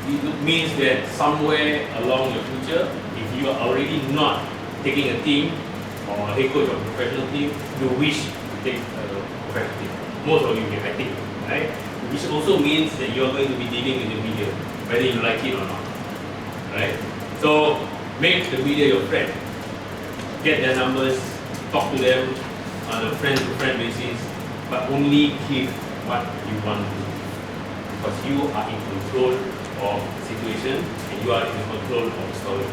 it means that somewhere along your future, if you are already not taking a team or a head coach of a professional team, you wish to take a professional team. Most of you may, I think, right? Which also means that you are going to be dealing with the media, whether you like it or not, right? So make the media your friend. Get their numbers, talk to them on a friend-to-friend basis, but only keep what you want to do. Because you are in control of the situation and you are in control of the story.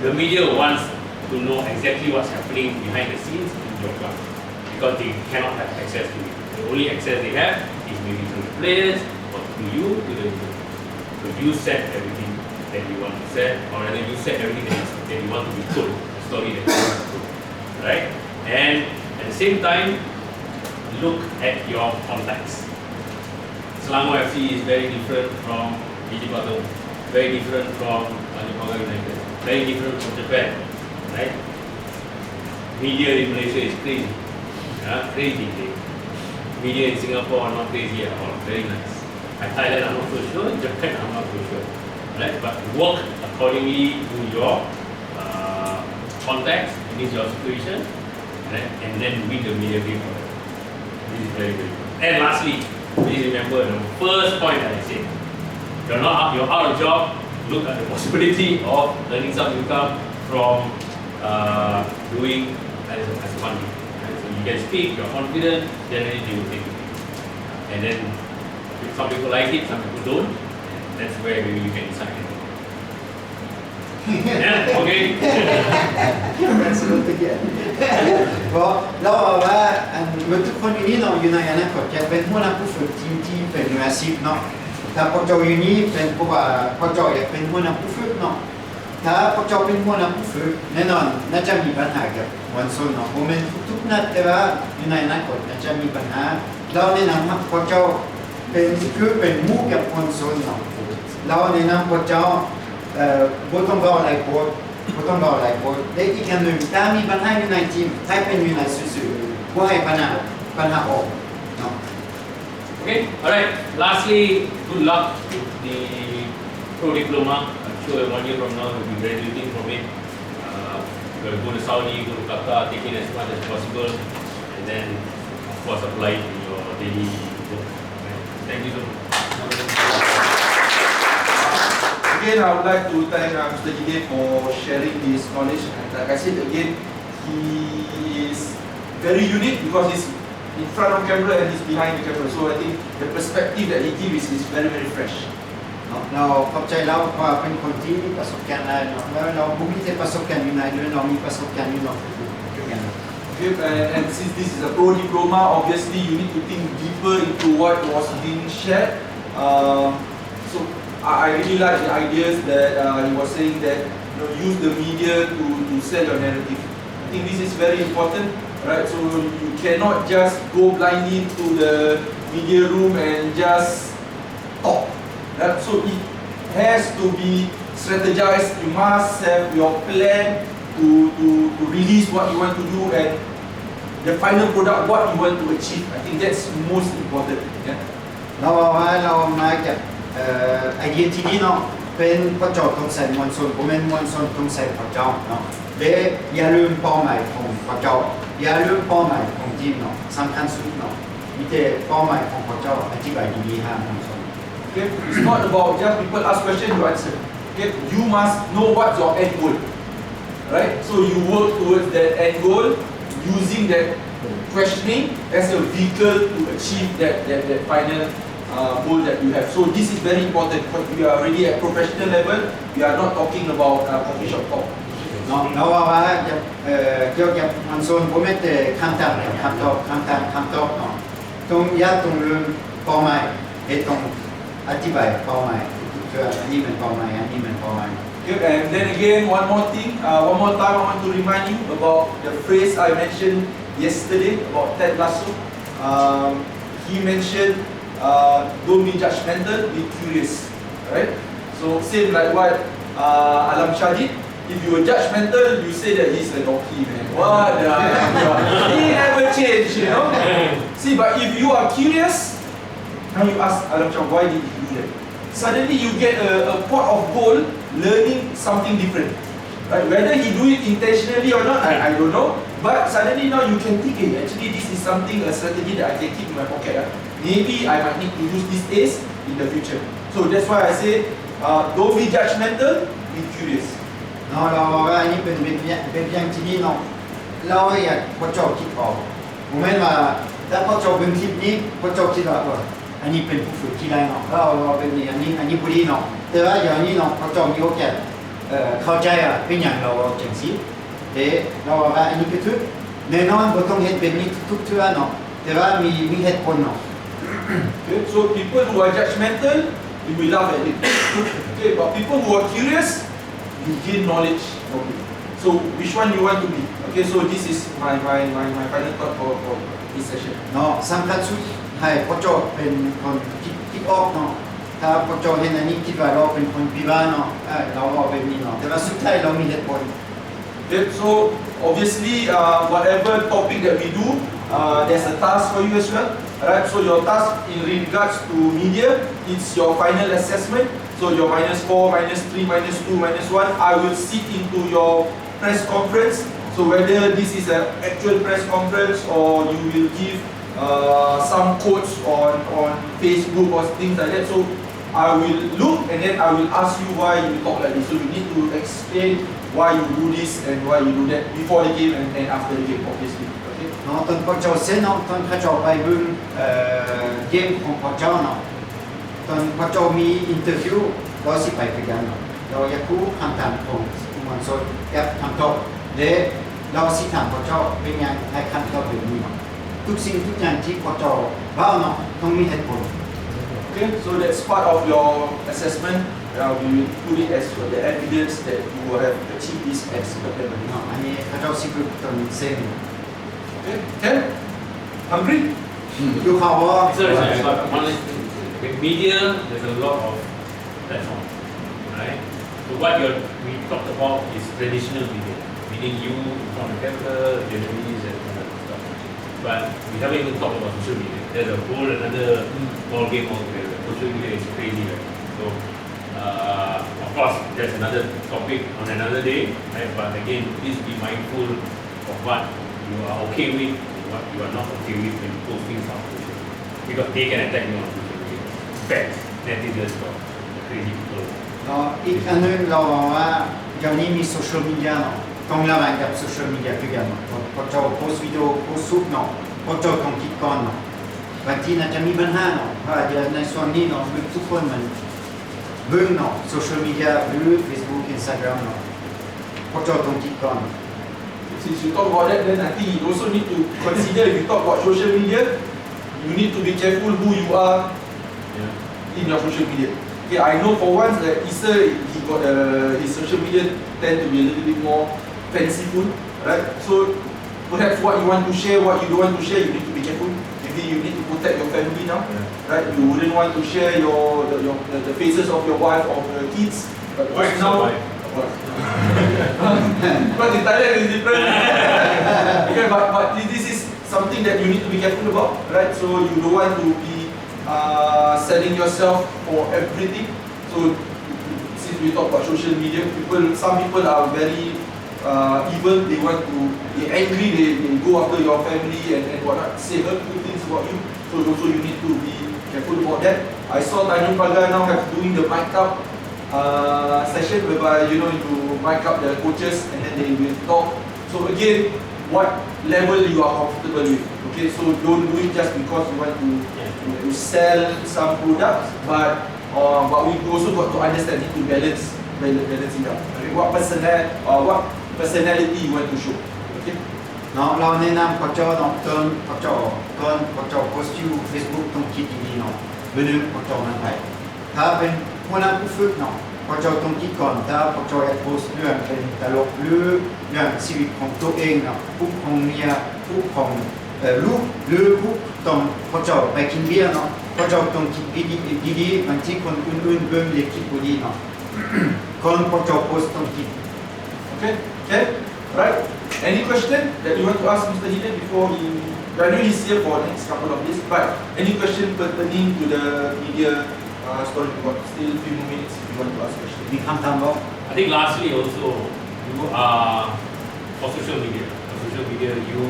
The media wants to know exactly what's happening behind the scenes in your club because they cannot have access to it. The only access they have is maybe through the players or through you to the media. So you set everything that you want to set, or rather you set everything that you want to be told, the story that you want to tell, right? And at the same time, look at your contacts. Selangor FC is very different from Diploma, very different from Diploma United, very different from Japan, right? Media in Malaysia is crazy, crazy. Media in Singapore are not crazy at all, very nice. In Thailand, I'm not so sure. In Japan, I'm not so sure. Right? But work accordingly to your context, in your situation, right? And then win the media game for it. This is very, very important. And lastly, please remember the first point that I said. You're out of job, look at the possibility of earning some income from doing as one thing. Right? So you can speak, you're confident, generally they will take it. And then some people like it, some people don't. That's where maybe you can decide. Yeah, okay. That's good again. เพราะเราว่าเมื่อทุกคนอยู่นี่เนาะอยู่ในอนาคตจะเป็นหัวหน้าผู้ฝึกทีมที่เป็นมืออาชีพเนาะถ้าพวกเจ้าอยู่นี่เป็นเพราะว่าพวกเจ้าอยากเป็นหัวหน้าผู้ฝึกเนาะถ้าพวกเจ้าเป็นหัวหน้าผู้ฝึกแน่นอนน่าจะมีปัญหากับวันศุกร์เนาะโมเมนต์ทุกนัดแต่ว่าอยู่ในอนาคตน่าจะมีปัญหาเราแนะนำว่าพวกเจ้าเป็นหมู่กับวันศุกร์เนาะเราแนะนำพวกเจ้าบ่ต้องรออะไรโพสได้อีกอย่างหนึ่งถ้ามีปัญหาอยู่ในทีมให้เป็นอยู่ในสื่อๆบ่ให้ปัญหาออกเนาะ Okay, alright. Lastly, good luck with the Pro Diploma. I'm so 1 year from now we'll be graduating from it. We'll go to Saudi, go to Qatar, take in as much as possible, and then of course apply it in your daily work. Right? Thank you so much. Again, I would like to thank Mr. Jide for sharing his knowledge. And like I said again, he is very unique because he's in front of camera and he's behind the camera. So I think the perspective that he gives is very, very fresh. เราเข้าใจแล้วว่าเป็นคนที่มีประสบการณ์แล้วเราบุมีแต่ประสบการณ์อยู่ในด้วยเรามีประสบการณ์อยู่เราทุกอย่าง Okay, and since this is a pro diploma, obviously you need to think deeper into what was being shared. So I really like the ideas that he was saying that use the media to sell your narrative. I think this is very important, right? So you cannot just go blindly to the media room and just talk. So it has to be strategized. You must have your plan to release what you want to do and the final product, what you want to achieve. I think that's most important. Yeah. เรามาจากไอเดียที่นี้เนาะเป็นพระเจ้าต้องใส่มวลชนผมเป็นมวลชนต้องใส่พระเจ้าเนาะและอย่าลืมเป้าหมายของพระเจ้าอย่าลืมเป้าหมายของทีมเนาะสำคัญสุดเนาะมีแต่เป้าหมายของพระเจ้าอธิบายดีๆให้มวลชน Okay, it's not about just people ask questions you answer. Okay, you must know what's your end goal, right? So you work towards that end goal using that questioning as a vehicle to achieve that final goal that you have. So this is very important because we are already at professional level. We are not talking about coffee shop talk. เราว่าจะเกี่ยวกับมวลชนผมไม่แต่คำตอบเนาะตรงยากตรงเรื่องเป้าหมายให้ตรงอธิบายเป้าหมายอันนี้เป็นเป้าหมายอันนี้เป็นเป้าหมาย Okay, and then again, one more thing, one more time I want to remind you about the phrase I mentioned yesterday about Ted Lasso. He mentioned, don't be judgmental, be curious, right? So same like what Alam Shah did. If you were judgmental, you say that he's a donkey, man. What? He never changed, you know. See, but if you are curious, now you ask Alam Shah, why did he do that? Suddenly you get a pot of gold learning something different. Right? Whether he do it intentionally or not, I don't know. But suddenly now you can think, hey, actually this is something, a strategy that I can keep in my pocket. Maybe I might need to use this ace in the future. So that's why I say, don't be judgmental, be curious. เราว่าอันนี้เป็นอย่างที่นี่เนาะเราอยากพระเจ้าคิดออกผมเห็นว่าถ้าพระเจ้าเป็นคลิปนี้พระเจ้าคิดว่าอันนี้เป็นผู้ฝึกที่ได้เนาะเราเป็นอันนี้ผู้ดีเนาะแต่ว่าอย่างนี้เนาะพระเจ้ามีโอกาสเข้าใจว่าเป็นอย่างเราจังซี่แต่เราว่าอันนี้คือทุกแน่นอนบ่ต้องเฮ็ดแบบนี้ทุกเทื่อเนาะแต่ว่ามีเหตุผลเนาะ Okay, so people who are judgmental, you will laugh at it. Okay, but people who are curious, you gain knowledge from it. So which one you want to be? Okay, so this is my final thought for this session. เนาะสำคัญสุดให้พระเจ้าเป็นคนคิดออกเนาะถ้าพระเจ้าเห็นอันนี้คิดว่าเราเป็นคนพิบ้าเนาะเราเอาแบบนี้เนาะแต่ว่าสุดท้ายเรามีเหตุผล Okay, so obviously whatever topic that we do, there's a task for you as well. Alright, so your task in regards to media, it's your final assessment. So your -4, -3, -2, -1, I will sit into your press conference. So whether this is an actual press conference or you will give some quotes on Facebook or things like that. So I will look and then I will ask you why you talk like this. So you need to explain why you do this and why you do that before the game and after the game, obviously. Okay. เนาะตอนพระเจ้าเซ็นเนาะตอนพระเจ้าไปเบิ่งเกมของพระเจ้าเนาะตอนพระเจ้ามีอินเตอร์วิวเราสิไปกันเนาะเราอยากรู้คำถามของมวลชนกับคำตอบและเราสิถามพระเจ้าเป็นยังให้คำตอบแบบนี้เนาะทุกสิ่งทุกอย่างที่พระเจ้าว่าเนาะต้องมีเหตุผล Okay, so that's part of your assessment. We will put it as the evidence that you will have achieved this at certain level. เนาะอันนี้พระเจ้าสิพูดตอนเซ็น Okay, Ken? Hungry? อยู่เขาว่า Sorry, but one last thing. With media, there's a lot of platform, right? So what we talked about is traditional media, meaning you from the camera, journalists, and all that stuff. But we haven't even talked about social media. There's a whole another ball game altogether. Social media is crazy, right? So, of course, there's another another topic on another day, right? But again, please be mindful of what you are okay with and what you are not okay with when you post things on social media. Because they can attack you on social media. Facts, netizens or crazy people. เนาะอีกอันนึงเราบอกว่าเดี๋ยวนี้มีโซเชียลมีเดียเนาะต้องระวังกับโซเชียลมีเดียคือกันเนาะพอเจ้าโพสต์วิดีโอโพสต์รูปเนาะพอเจ้าต้องคิดก่อนเนาะบางทีน่าจะมีปัญหาเนาะเพราะเดี๋ยวในส่วนนี้เนาะทุกคนมันเบิ่งเนาะโซเชียลมีเดียหรือ Facebook Instagram เนาะพอเจ้าต้องคิดก่อน Since you talk about that, then I think you also need to consider if you talk about social media, you need to be careful who you are in your social media. Okay, I know for once that Issa, he got his social media tend to be a little bit more fanciful, right? So perhaps what you want to share, what you don't want to share, you need to be careful. Maybe you need to protect your family now, right? You wouldn't want to share the faces of your wife or your kids, but right now. But in Thailand it's different. Okay, but this is something that you need to be careful about, right? So you don't want to be selling yourself for everything. So since we talk about social media, some people are very evil. They want to, they're angry. They go after your family and whatnot, say hurtful things about you. So also you need to be careful about that. I saw Tanjung Pagar now doing the mic up session whereby you mic up the coaches and then they will talk. So again, what level you are comfortable with. Okay, so don't do it just because you want to sell some products, but we also got to understand, need to balance it out. Okay, what personality you want to show. Okay. เนาะเราแนะนำพอเจ้าเนาะเติมพอเจ้าโพสต์อยู่ Facebook ต้องคิดดีๆเนาะเบอร์หนึ่งพอเจ้ามันไปถ้าเป็นหัวหน้าผู้ฝึกเนาะพอเจ้าต้องคิดก่อนถ้าพอเจ้าอยากโพสต์เรื่องเป็นตลกหรือเรื่องชีวิตของตัวเองเนาะผู้ของเมียผู้ของลูกหรือผู้ต้องพอเจ้าไปกินเบียร์เนาะพอเจ้าต้องคิดดีๆบางทีคนอื่นๆเบิ่งเลยคิดบ่ดีเนาะ คนพอเจ้าโพสต์ต้องคิด Okay, right. Any question that you want to ask Mr. Hidden before he? I know he's here for the next couple of days, but any question pertaining to the media story? We got still a few more minutes if you want to ask questions. มีคำถามบ่ I think lastly also, you for social media, you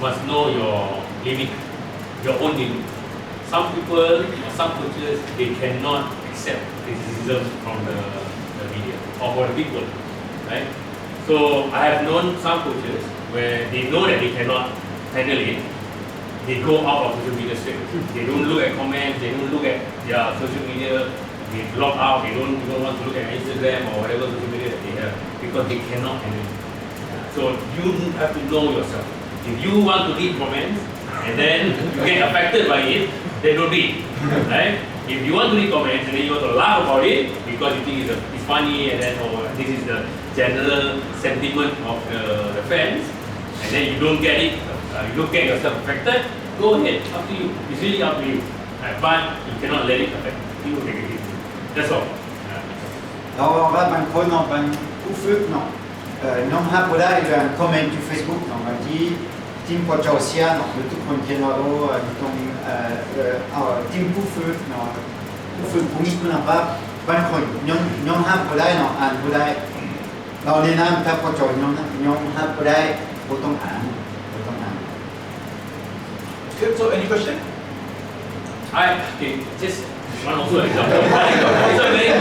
must know your limit, your own limit. Some people, some coaches, they cannot accept criticism from the media or for the people, right? So I have known some coaches where they know that they cannot handle it. They go out of social media straight. They don't look at comments, they don't look at their social media, they block out, they don't even want to look at Instagram or whatever social media that they have because they cannot handle it. So you have to know yourself. If you want to read comments and then you get affected by it, then don't read, right? If you want to read comments and then you want to laugh about it because you think it's funny and then this is the general sentiment of the fans, and then you don't get it, you don't get yourself affected, go ahead, up to you. It's really up to you. But you cannot let it affect you negatively. That's all. เราว่าบางคนเนาะบางผู้ฝึกเนาะน้องฮับบ่ได้เรื่องคอมเมนต์อยู่ Facebook เนาะบางทีทีมพอเจ้าเสียเนาะหรือทุกคนเขียนว่าต้องทีมผู้ฝึกเนาะผู้ฝึกผู้มีคุณภาพบางคนน้องฮับบ่ได้เนาะอ่านบ่ได้เราแนะนำถ้าพอเจ้าน้องฮับบ่ได้บ่ต้องอ่าน Okay, so any question? Okay, just one also example. So very